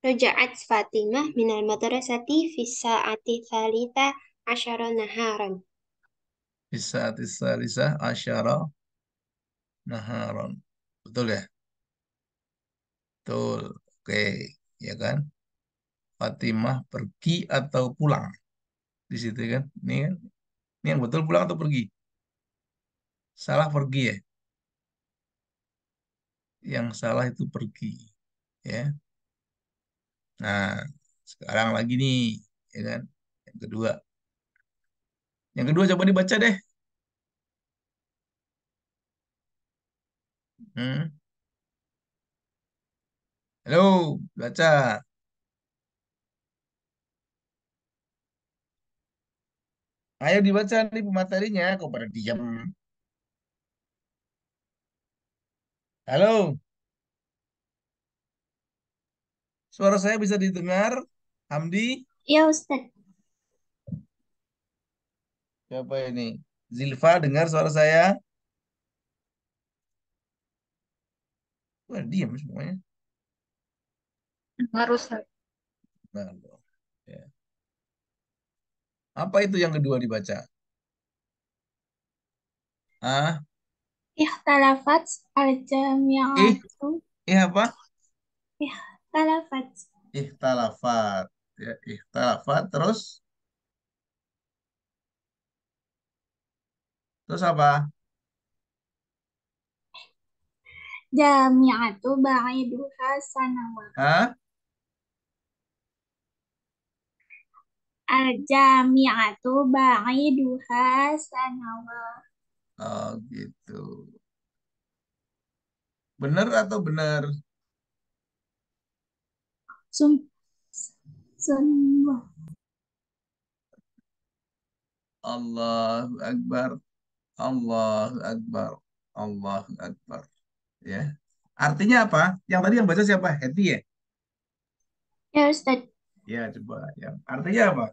Roja'at Fatimah minal madrasati fi sa'ati thalita asyara naharan. Bisa tisalisah asyara naharon. Betul ya? Betul. Oke, ya kan? Fatimah pergi atau pulang di situ kan? Ini kan? Ini yang betul pulang atau pergi? Salah pergi ya. Yang salah itu pergi, ya. Nah, sekarang lagi nih, ya kan? Yang kedua. Yang kedua coba dibaca deh. Hmm. Halo, baca. Ayo dibaca nih pematerinya. Kok pada diam? Halo, suara saya bisa didengar? Hamdi, Ya, Ustaz. siapa ini? Zilfa, dengar suara saya? Wah, diam semuanya. Harus. Nah, loh. Ya. Apa itu yang kedua dibaca? Ah, Ikhtalafat ih, al-jami'atu. apa? Ikhtalafat. Ikhtalafat. Ya, ikhtalafat terus apa? Jami'atu ba'iduha sanawa. Hah? Al-jami'atu ba'iduha sanawa. Oh, gitu. Benar atau benar? Sum, sum, Allahu Akbar. Allahu Akbar. Allahu Akbar. Ya. Artinya apa? Yang tadi yang baca siapa? Heti ya? Ya, Ustadz. Ya, coba. Yang artinya apa?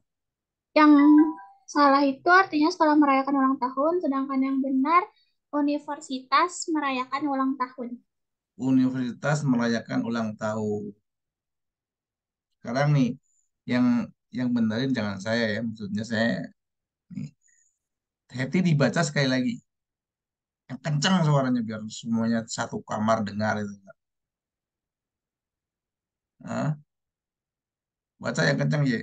Yang salah itu artinya setelah merayakan ulang tahun, sedangkan yang benar universitas merayakan ulang tahun. Universitas merayakan ulang tahun. Sekarang nih, yang yang benerin jangan saya ya. Maksudnya saya nih. Heti dibaca sekali lagi. Yang kencang suaranya biar semuanya satu kamar dengar itu. Hah? Baca yang kencang ya.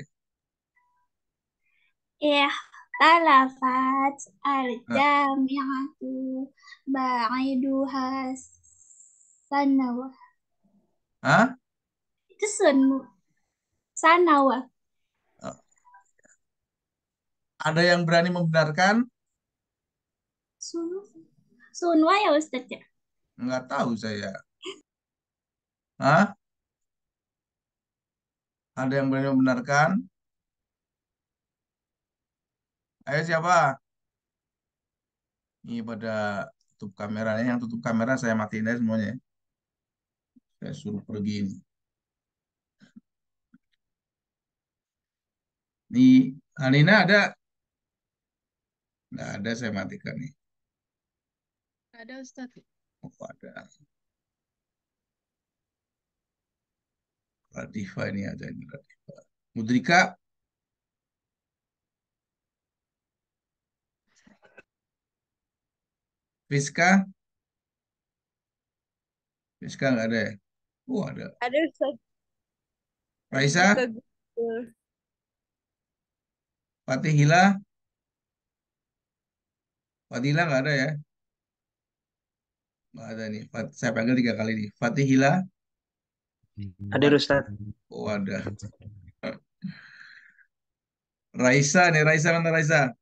Ikhtalafat Nah, al-jami'atu ba'iduha sanawah. hah? Itu sanawah. Ada yang berani membenarkan? Sun, sunwa ya Ustadz ya? Nggak tahu saya. Hah? Ada yang berani membenarkan? Ayo siapa? Ini pada tutup kameranya. Yang tutup kamera saya matiin aja semuanya. Saya suruh pergi ini. Nih, Anina ada? Nggak ada, saya matikan nih. Ada Ustadz. Oh, ada. Radifa ini ada ini Radifa. Mudrika, Fiska, Fiska nggak ada ya? Oh, ada. Ada Ustadz. Raisa, Buka Google. Fatihila, Fadila nggak ada ya? Nggak ada nih. Saya panggil 3 kali nih. Fatihila, Hadir Ustadz. oh ada. Raisa nih, Raisa mana Raisa?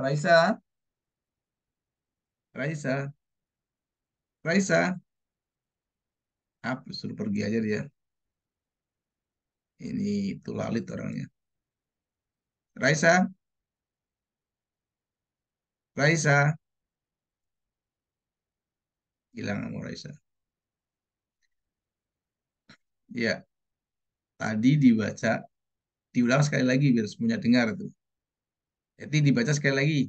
Raisa, Raisa, Raisa. Apa suruh pergi aja dia. Ini itu lalit orangnya. Raisa, Raisa, hilang kamu Raisa. Ya, tadi dibaca, diulang sekali lagi biar semuanya dengar tuh. Jadi dibaca sekali lagi.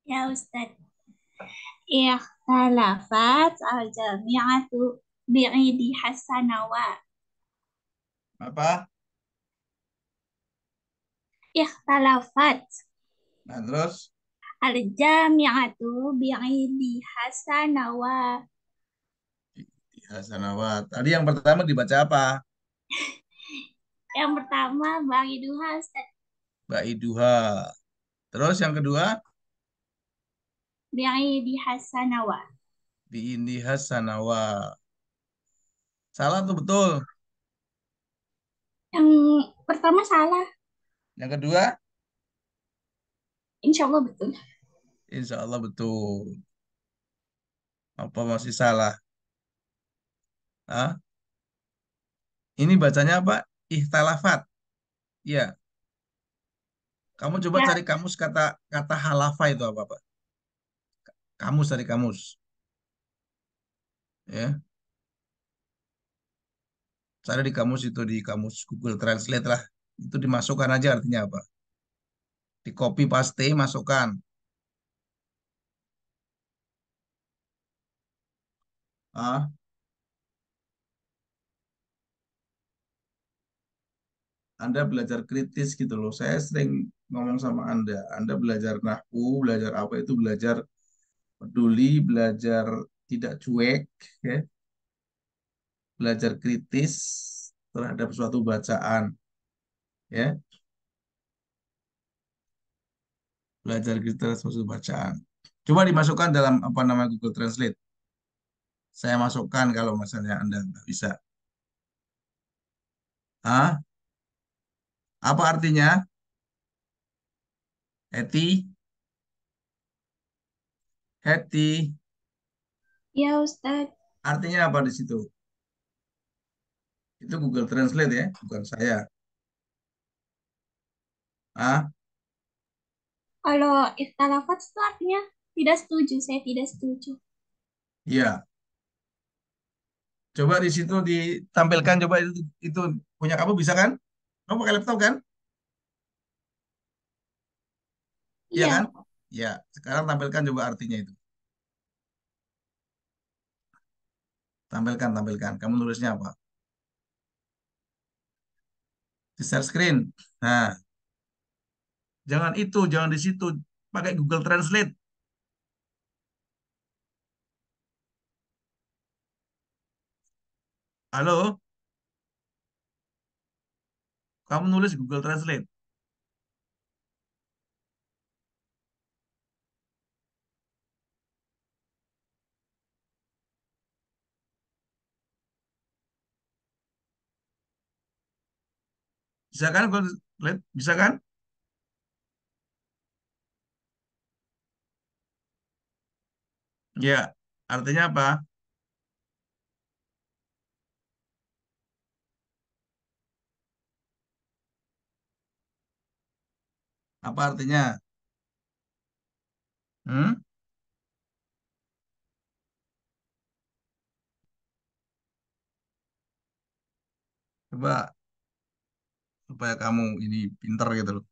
Ya Ustadz. Ikhtalafat al-jami'atu bi'idi hasanawat. Apa? Ikhtalafat Nah, terus al-jami'atu bi'idi hasanawat. Hasanawat. Tadi yang pertama dibaca apa? Yang pertama bagi duha Ustadz. Baiduha. Terus yang kedua Bi'idi hasanawat. Biindi Hasanawat. Salah tuh betul. Yang pertama salah, Yang kedua insya Allah betul. insya Allah betul. Apa masih salah? Hah? Ini bacanya apa? Ihtalafat. Iya. Kamu coba Ya, cari kamus kata kata halafa itu apa, Pak? Kamus cari kamus. Ya. Cari di kamus itu di kamus Google Translate lah. Itu dimasukkan aja artinya apa? Di copy paste masukkan. Ah, Anda belajar kritis gitu loh. Saya sering ngomong sama Anda. Anda belajar nahwu, belajar apa itu belajar peduli, belajar tidak cuek, ya, belajar kritis terhadap suatu bacaan, ya, belajar kritis terhadap suatu bacaan. Coba dimasukkan dalam apa nama Google Translate. Saya masukkan kalau misalnya Anda nggak bisa. Ah, apa artinya? Heti, heti. ya Ustadz. Artinya apa di situ? Itu Google Translate ya, bukan saya. Ah, Kalau ikhtalafa itu artinya tidak setuju, saya tidak setuju. Iya. Coba di situ ditampilkan, coba itu punya kamu bisa kan? Kamu pakai laptop kan? Iya Iya, kan? Ya, sekarang tampilkan coba artinya itu. Tampilkan, tampilkan. Kamu nulisnya apa? Di share screen. Nah, jangan itu, jangan di situ. Pakai Google Translate. Halo, kamu nulis Google Translate. Bisa kan Google Translate? Bisa kan? Ya, artinya apa? Apa artinya? Hmm? Coba supaya kamu ini pinter gitu loh.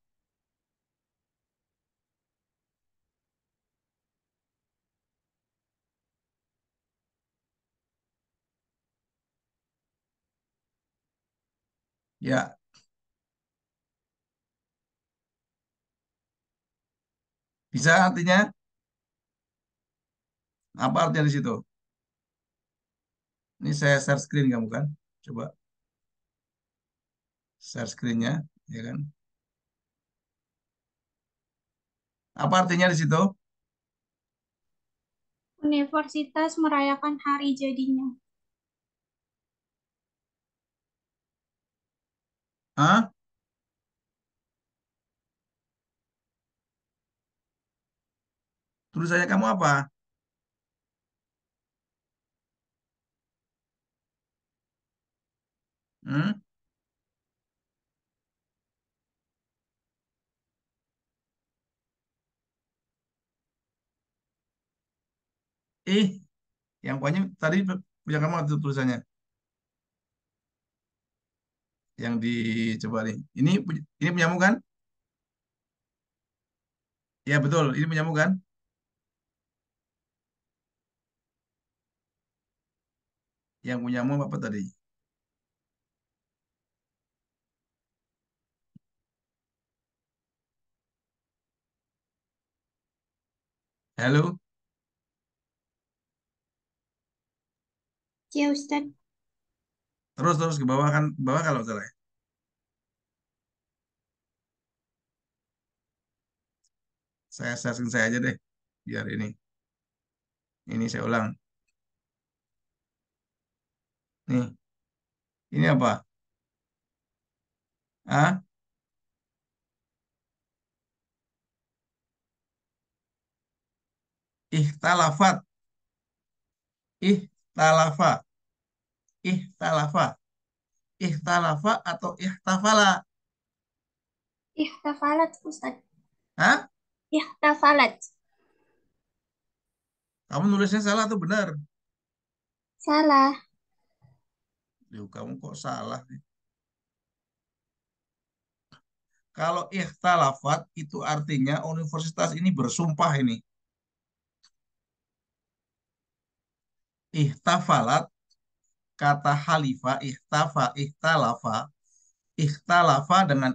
Ya, bisa artinya? Apa artinya di situ? Ini saya share screen kamu kan? Coba share screen-nya, ya kan? Apa artinya di situ? universitas merayakan hari jadinya. Hah? Tulisannya kamu apa? Hmm? Ih, yang punya tadi punya kamu itu tulisannya. Yang dicoba nih. Ini punyamu kan? Ya betul, ini punyamu kan? Yang punyamu apa tadi? Halo? Ya, Ustadz. Terus terus ke bawah kan? Ke bawah kalau salah. Ya. Saya sharing saya aja deh. Biar ini. Ini saya ulang. Nih, ini apa? Ah, ihtalafat. Ihtalafa. Ihtalafa. Ihtalafa atau ihtafala? Ihtafalat, Ustaz. Hah? Ihtafalat. Kamu nulisnya salah atau benar? Salah. Duh, kamu kok salah? Kalau ikhtalafat itu artinya universitas ini bersumpah ini. Ihtafalat, kata halifa, ikhtalafa. Ikhtalafa dengan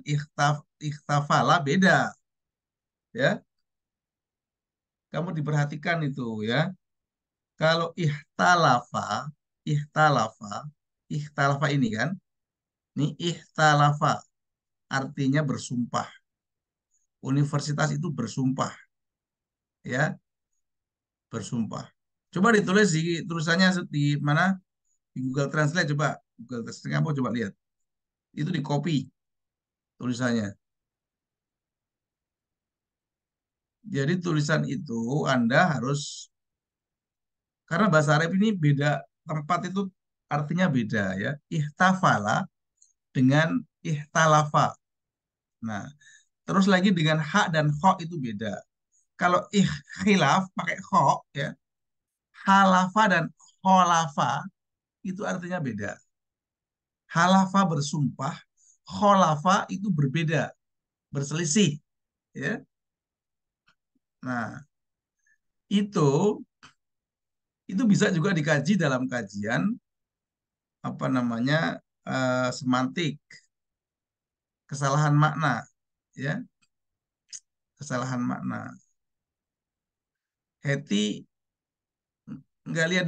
ikhtafala beda. Ya, kamu diperhatikan itu ya. Kalau ihtalafa, ikhtalafa ini kan. Ini ikhtalafa, artinya bersumpah. Universitas itu bersumpah. Ya, bersumpah. Coba ditulis di tulisannya di mana? Di Google Translate coba. Google Translate kamu coba lihat. Itu di copy tulisannya. Jadi tulisan itu Anda harus karena bahasa Arab ini beda tempat itu artinya beda ya. Ihtafala dengan ihtalafa. Nah, Terus lagi dengan ha dan kho itu beda. Kalau khilaf pakai kho ya, halafa dan kholafa itu artinya beda. Halafa bersumpah, kholafa itu berbeda, berselisih ya. Nah, itu bisa juga dikaji dalam kajian apa namanya semantik, kesalahan makna ya, kesalahan makna. Heti nggak lihat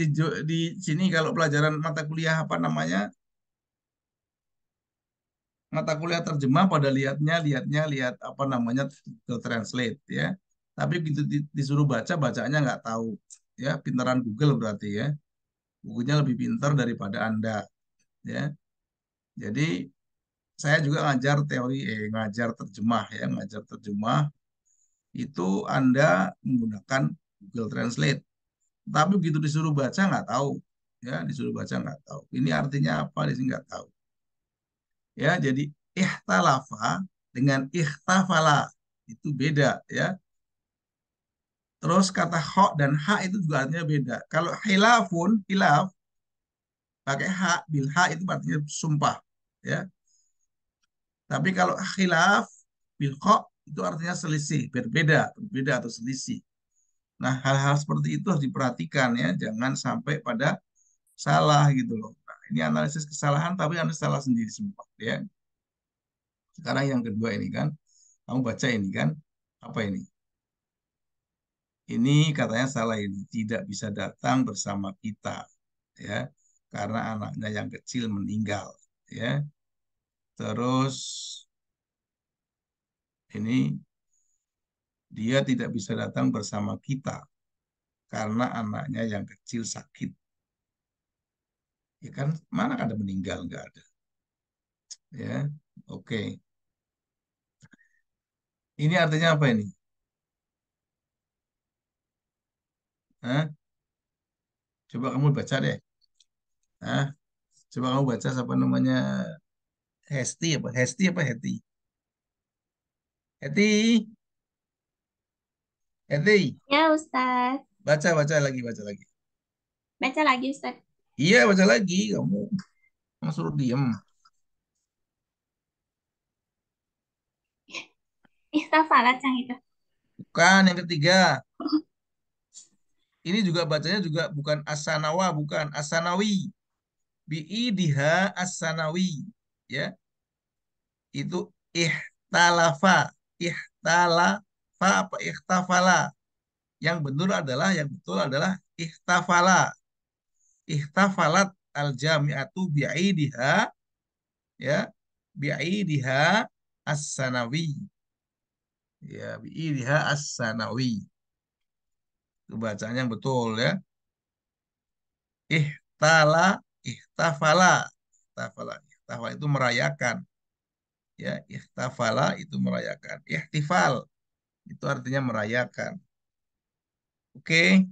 di sini kalau pelajaran mata kuliah apa namanya, mata kuliah terjemah pada lihat apa namanya Google Translate ya. Tapi begitu disuruh baca bacanya nggak tahu ya, pintaran Google berarti ya. Bukunya lebih pintar daripada Anda ya. Jadi saya juga ngajar terjemah ya, ngajar terjemah itu Anda menggunakan Google Translate. Tapi begitu disuruh baca nggak tahu ya, disuruh baca nggak tahu. Ini artinya apa di sini nggak tahu. Ya, jadi ikhtalafa dengan ikhtafala itu beda ya. Terus kata kho dan ha itu juga artinya beda. Kalau hilaf pakai ha, bil ha itu artinya sumpah ya. Tapi kalau khilaf bil kho itu artinya selisih, berbeda atau selisih. Nah, hal-hal seperti itu harus diperhatikan ya, jangan sampai pada salah gitu loh. Nah, ini analisis kesalahan tapi harus salah sendiri semua ya. Sekarang yang kedua ini kan, kamu baca ini kan, apa ini? Ini katanya salah ini, tidak bisa datang bersama kita ya, karena anaknya yang kecil meninggal ya. Terus ini dia tidak bisa datang bersama kita karena anaknya yang kecil sakit. Ya kan, mana ada meninggal, nggak ada. Ya, oke. Ini artinya apa ini? Hah? Coba kamu baca deh. Hah? Coba kamu baca siapa namanya, Hesti apa Heti? Heti, Heti. Ya, Ustadz. Baca lagi. Baca lagi, Ustadz. Iya, baca lagi. Kamu suruh diem. Ikhtafalat yang itu. Bukan, yang ketiga. Ini juga bacanya juga bukan asanawa, bukan asanawi. Bi'idiha asanawi. Ya, itu ihtalafa. Ihtalafa apa ihtafala. Yang betul adalah ihtafala. Ihtafalat al-jami'atu bi'idiha ya, bi'idiha as-sanawi. Ya, bi'idiha as-sanawi. Itu bacaan yang betul ya. Ihtala, ihtafala. Ihtafala itu merayakan. Ya, ihtafala itu merayakan. Ihtifal itu artinya merayakan. Oke.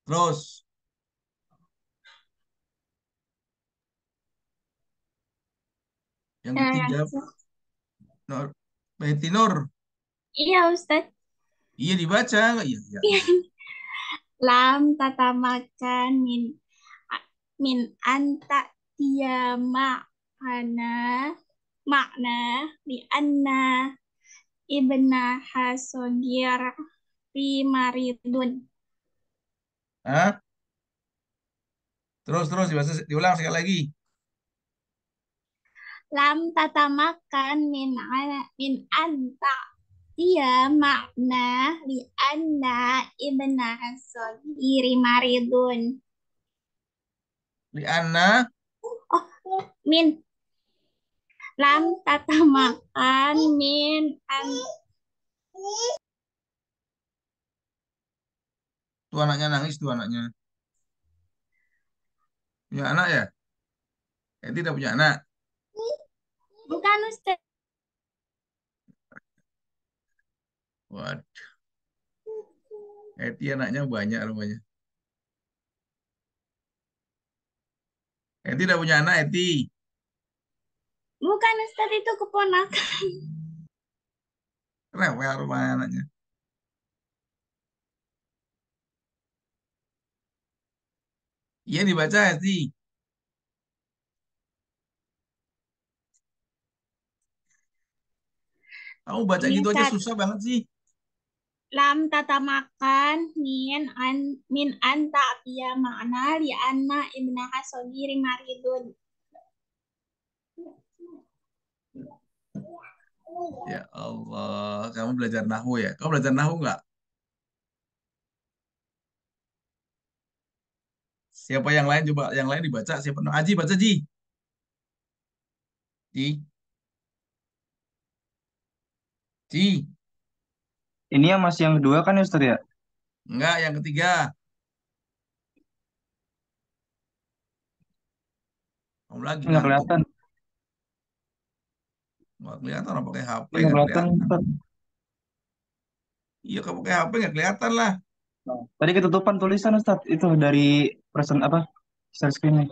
Terus yang Ya, ketiga, Nur, Beti Nur. iya, Ustadz. Iya dibaca nggak? Iya, iya, Iya. iya. Lam tatamakan min anta dia makna di anna ibna hasogir fi maridun. Hah? Terus dibaca, diulang sekali lagi. Lam tatamakan min anta dia makna di anna ibna hasogiri maridun. Li Anna, Oh, min lam tatamakan min an tuh anaknya nangis tuh anaknya. Punya anak ya? Tidak punya anak. bukan Ustaz. Waduh, anaknya banyak rumahnya. Tidak punya anak, Eti. Bukan Ustadz, itu keponakan. Rewel rumahnya anaknya. Iya dibaca sih. Kamu baca Ini gitu aja Ustadz, susah banget sih. lam tata makan min anta apiya makna li anna ibnaha sogiri maridun. Ya Allah, kamu belajar nahu ya? Kamu belajar nahu nggak? Siapa yang lain coba? Yang lain dibaca. Siapa? Aji baca Ji. Ji. Ji. Ini yang masih yang kedua kan ya Ustaz ya? Enggak, yang ketiga. Kamu lagi Nggak ngantuk. kelihatan. Nggak kelihatan orang pakai HP Nggak nggak kelihatan kelihatan. Ustaz. Iya, kamu pakai HP nggak kelihatan lah. Tadi ketutupan tulisan Ustaz. Itu dari present apa? Share screen-nya.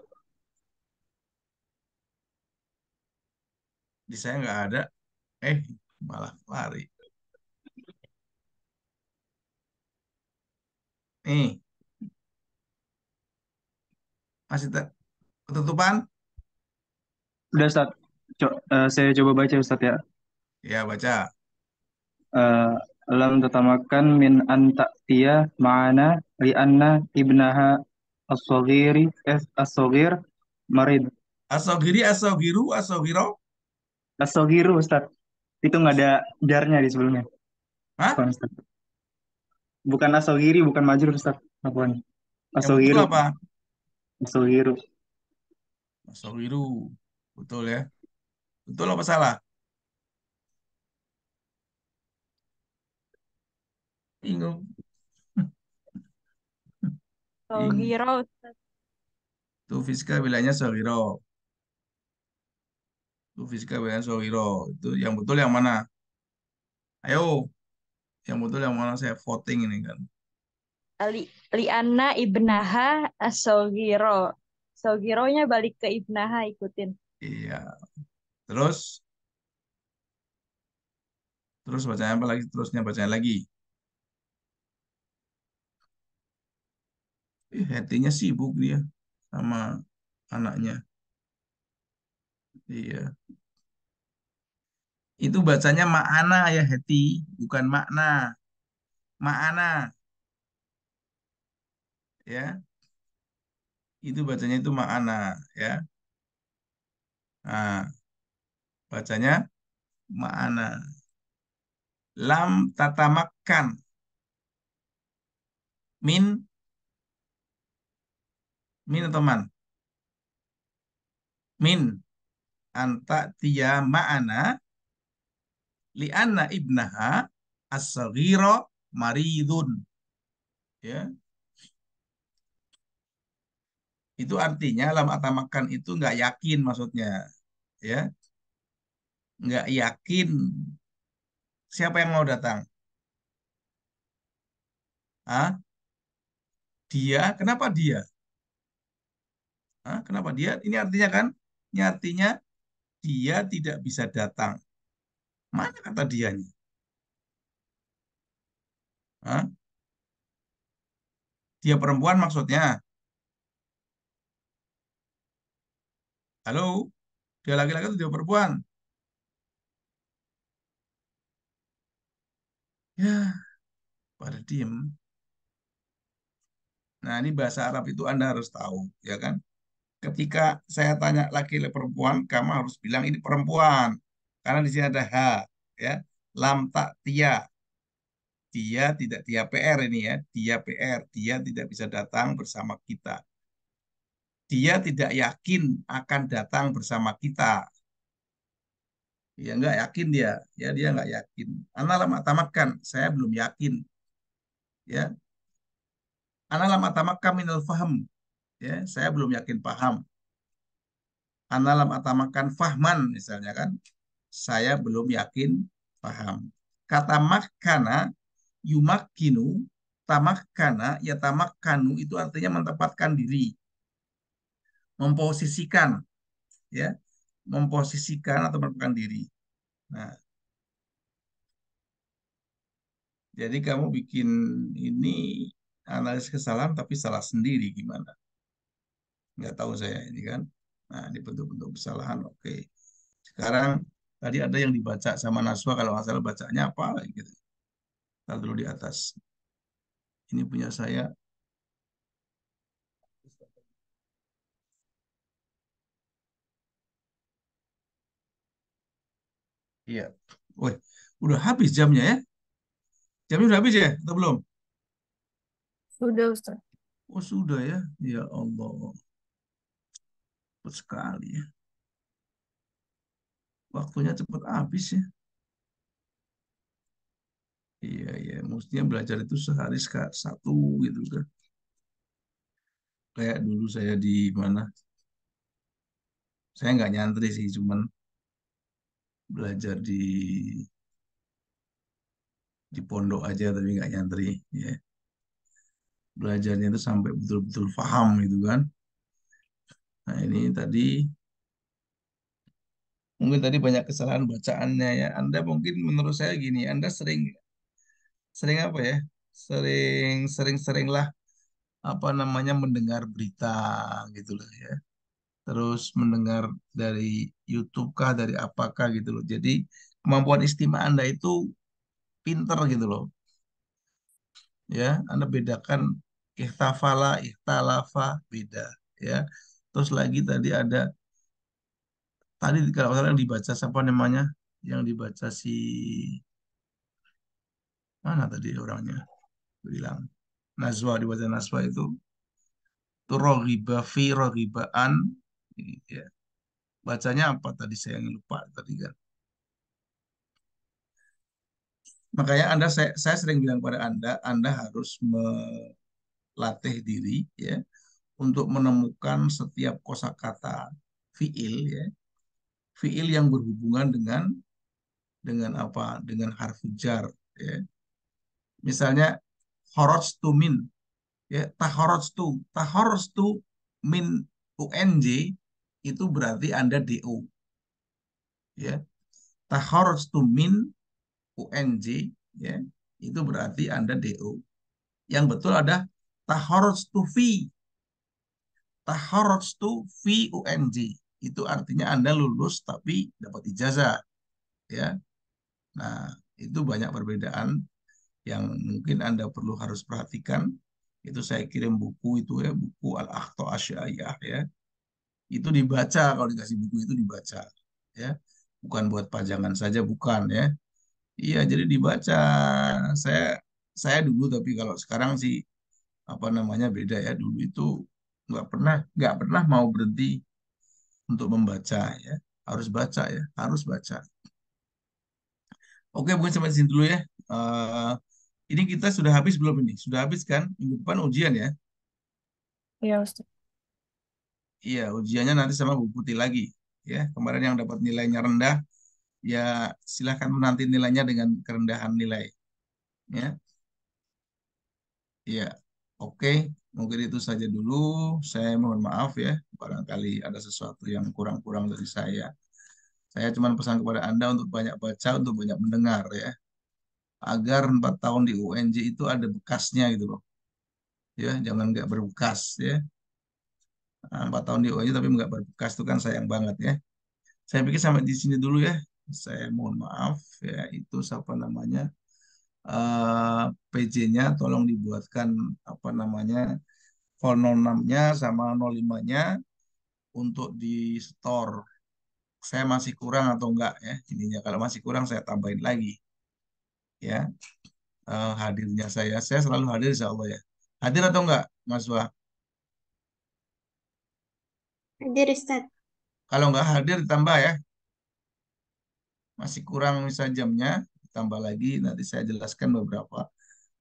Di saya nggak ada. Eh, malah lari. Nih, masih ketutupan? Udah Ustaz. Saya coba baca Ustaz ya. Ya, baca. Eh, lam tatamakan min anta'tiya ma'ana li anna ibnaha as-saghiri as-saghir marid. Asogiri, asogiru, asogiro. As-saghiru Ustaz. Itu nggak ada jarnya di sebelumnya. Hah? Bukan Ustaz. Bukan as-saghiri, bukan majrur Ustaz. Apaan? Yang betul As-saghiru. apa? As-saghiru. Asogiru. Betul ya. Betul apa salah? Bingung. Bingung. Sohiro Ustaz. Tuh Fiska bilangnya sogiro. Tuh Fiska bilangnya sogiro. Itu yang betul yang mana? Ayo, yang betul yang mana, saya voting ini kan. Liana ibnaha as-soghiro. Soghironya balik ke ibnaha, ikutin. Iya. Terus, terus bacanya apa lagi? Terusnya bacanya lagi. Hatinya sibuk dia sama anaknya. Iya. Itu bacanya ma'ana ya Heti, bukan makna. Ma'ana, ya. Itu bacanya itu ma'ana, ya. Nah, bacanya ma'ana. Lam tatamakkan min atau man? Min anta tiya ma'ana li'anna ibnaha as-saghira maridun. Ya, itu artinya lam atamakan itu nggak yakin maksudnya, ya, nggak yakin siapa yang mau datang. Ah, dia, kenapa dia? Ah, kenapa dia? Ini artinya kan, ini artinya dia tidak bisa datang. Mana kata dianya? Ah, dia perempuan maksudnya. Halo, dia laki-laki atau dia perempuan? Ya, pada diem. Nah, ini bahasa Arab itu Anda harus tahu, ya kan? Ketika saya tanya laki-laki perempuan, kamu harus bilang ini perempuan. Karena di sini ada H, ya. Lam tak tia. Dia tidak, dia PR ini ya. Dia PR, dia tidak bisa datang bersama kita. Dia tidak yakin akan datang bersama kita. Ya nggak yakin dia, ya dia nggak yakin. Ana lama tamakan, saya belum yakin. Ya, ana lama tamakan minal faham. Ya, saya belum yakin paham. Analam atamakan fahman misalnya kan, saya belum yakin paham. Kata makkana yumakkinu, tamakkana ya tamakkanu itu artinya menempatkan diri, memposisikan, ya. memposisikan atau menemukan diri. Nah, jadi kamu bikin ini analisis kesalahan tapi salah sendiri gimana? Nggak tahu saya ini kan. Nah, ini bentuk-bentuk kesalahan. Oke. Sekarang tadi ada yang dibaca sama Naswa kalau nggak salah bacanya apa gitu. Taruh dulu di atas. Ini punya saya. Iya. Woi, udah habis jamnya ya? Jamnya udah habis ya? Atau belum? Sudah, Ustaz. Oh, sudah ya. Ya Allah. Cepat sekali ya. Waktunya cepat habis ya. Iya, iya. Mestinya belajar itu sehari satu gitu kan. Kayak dulu saya di mana? Saya nggak nyantri sih, cuman belajar di pondok aja tapi nggak nyantri. Ya. Belajarnya itu sampai betul-betul paham gitu kan. Nah ini tadi mungkin tadi banyak kesalahan bacaannya ya. Anda mungkin menurut saya gini, Anda sering sering apa ya? Sering-seringlah apa namanya mendengar berita gitu loh ya. Terus mendengar dari YouTube kah, dari apakah gitu loh. Jadi kemampuan istimewa Anda itu pinter gitu loh. Ya, Anda bedakan ihtafala, ihtalafa, beda ya. Terus lagi tadi ada tadi kalau nggak salah yang dibaca siapa namanya? Yang dibaca si mana tadi orangnya bilang Nazwa dibaca Nazwa itu rogiba fi rogibaan ya. Bacanya apa tadi saya lupa tadi kan. Makanya saya sering bilang pada Anda harus melatih diri ya untuk menemukan setiap kosakata fiil ya, fiil yang berhubungan dengan apa? Dengan harfu jar ya. Misalnya tu min ya, tu min UNJ itu berarti Anda DO ya. Tu min UNJ ya, itu berarti Anda DO. Yang betul ada taharrajtu fi UNJ. Itu artinya Anda lulus tapi dapat ijazah ya. Nah, itu banyak perbedaan yang mungkin Anda perlu harus perhatikan. Itu saya kirim buku itu ya, buku Al-Akhta Asyaiyah ya. Itu dibaca kalau dikasih buku itu dibaca ya. Bukan buat pajangan saja bukan ya. Iya, jadi dibaca. Saya saya dulu tapi kalau sekarang sih apa namanya beda ya. Dulu itu nggak pernah mau berhenti untuk membaca ya. Harus baca ya, harus baca. Oke, mungkin sampai sini dulu ya. Eh, ini kita sudah habis belum ini? Sudah habis kan? Minggu depan ujian ya? Ya, Ustaz. Iya, ujiannya nanti sama Bu Putih lagi. Ya, kemarin yang dapat nilainya rendah, ya silahkan menanti nilainya dengan kerendahan nilai. Ya, iya. Oke, mungkin itu saja dulu. Saya mohon maaf ya, barangkali ada sesuatu yang kurang-kurang dari saya. Saya cuma pesan kepada Anda untuk banyak baca, untuk banyak mendengar ya. Agar 4 tahun di UNJ itu ada bekasnya gitu loh. Ya, jangan nggak berbekas ya. 4 tahun di UNJ tapi nggak berbekas itu kan sayang banget ya. Saya pikir sampai di sini dulu ya. Saya mohon maaf ya, itu siapa namanya PJ-nya tolong dibuatkan apa namanya file 06-nya sama 05-nya untuk di store. Saya masih kurang atau enggak ya ininya. Kalau masih kurang saya tambahin lagi ya. Hadirnya saya selalu hadir insya Allah ya. Hadir atau enggak Mas Wah? Hadir, Ustaz. Kalau enggak hadir ditambah ya. Masih kurang misalnya jamnya ditambah lagi nanti saya jelaskan beberapa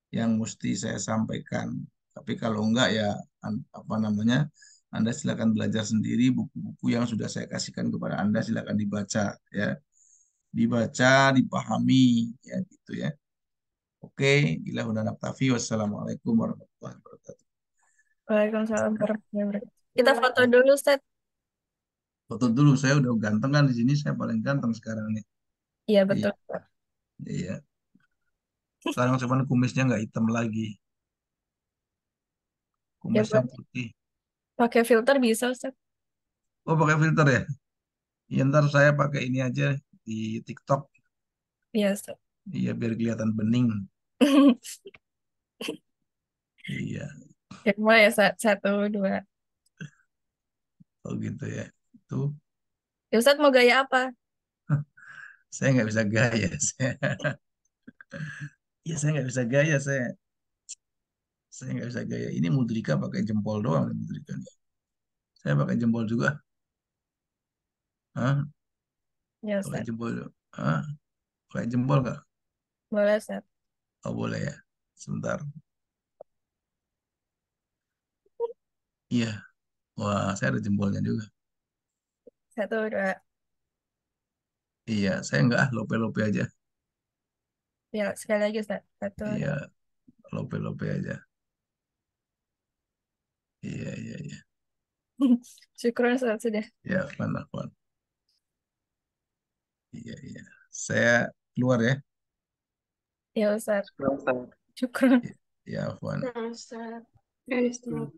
yang mesti saya sampaikan. Tapi kalau enggak ya apa namanya? Anda silakan belajar sendiri buku-buku yang sudah saya kasihkan kepada Anda silakan dibaca ya. Dibaca, dipahami ya gitu ya. Oke, ilahuna naktafi. Wassalamualaikum warahmatullahi wabarakatuh. Waalaikumsalam warahmatullahi wabarakatuh. Kita foto dulu, Ustaz. Foto dulu, saya udah ganteng kan di sini, saya paling ganteng sekarang nih. Iya, Iya, betul. iya. Sekarang cuman kumisnya nggak hitam lagi, Ya, kumisnya buat putih. pakai filter bisa, Ustaz. Oh, pakai filter ya? Ya, ntar saya pakai ini aja di TikTok. Iya, Ustaz. Iya, biar kelihatan bening. Iya, Ya, mulai ya, Ustaz. Satu, dua. oh gitu ya. Itu Ya, Ustaz mau gaya apa? saya nggak bisa gaya. Iya, saya nggak bisa gaya. Saya nggak bisa gaya. Ini Mudrika pakai jempol doang nih, Mudrika nih. Saya pakai jempol juga. Hah? Ya, Pakai Ustaz. jempol. Hah? Pakai jempol nggak? Boleh, Ustaz. Oh boleh ya. Sebentar. Iya. Wah, saya ada jempolnya juga. Satu, dua. Iya, saya nggak lope-lope aja. Ya, sekali lagi, Ustaz. Satu, Iya, dua. lope-lope aja. Iya, iya, iya. Syukur, Ustaz, sudah. Ya, Afwan, Afwan. Iya, iya. Saya keluar ya. Ya, Ustaz. Syukur. Ya, Afwan. Nah, Ustaz. Dan Ustaz.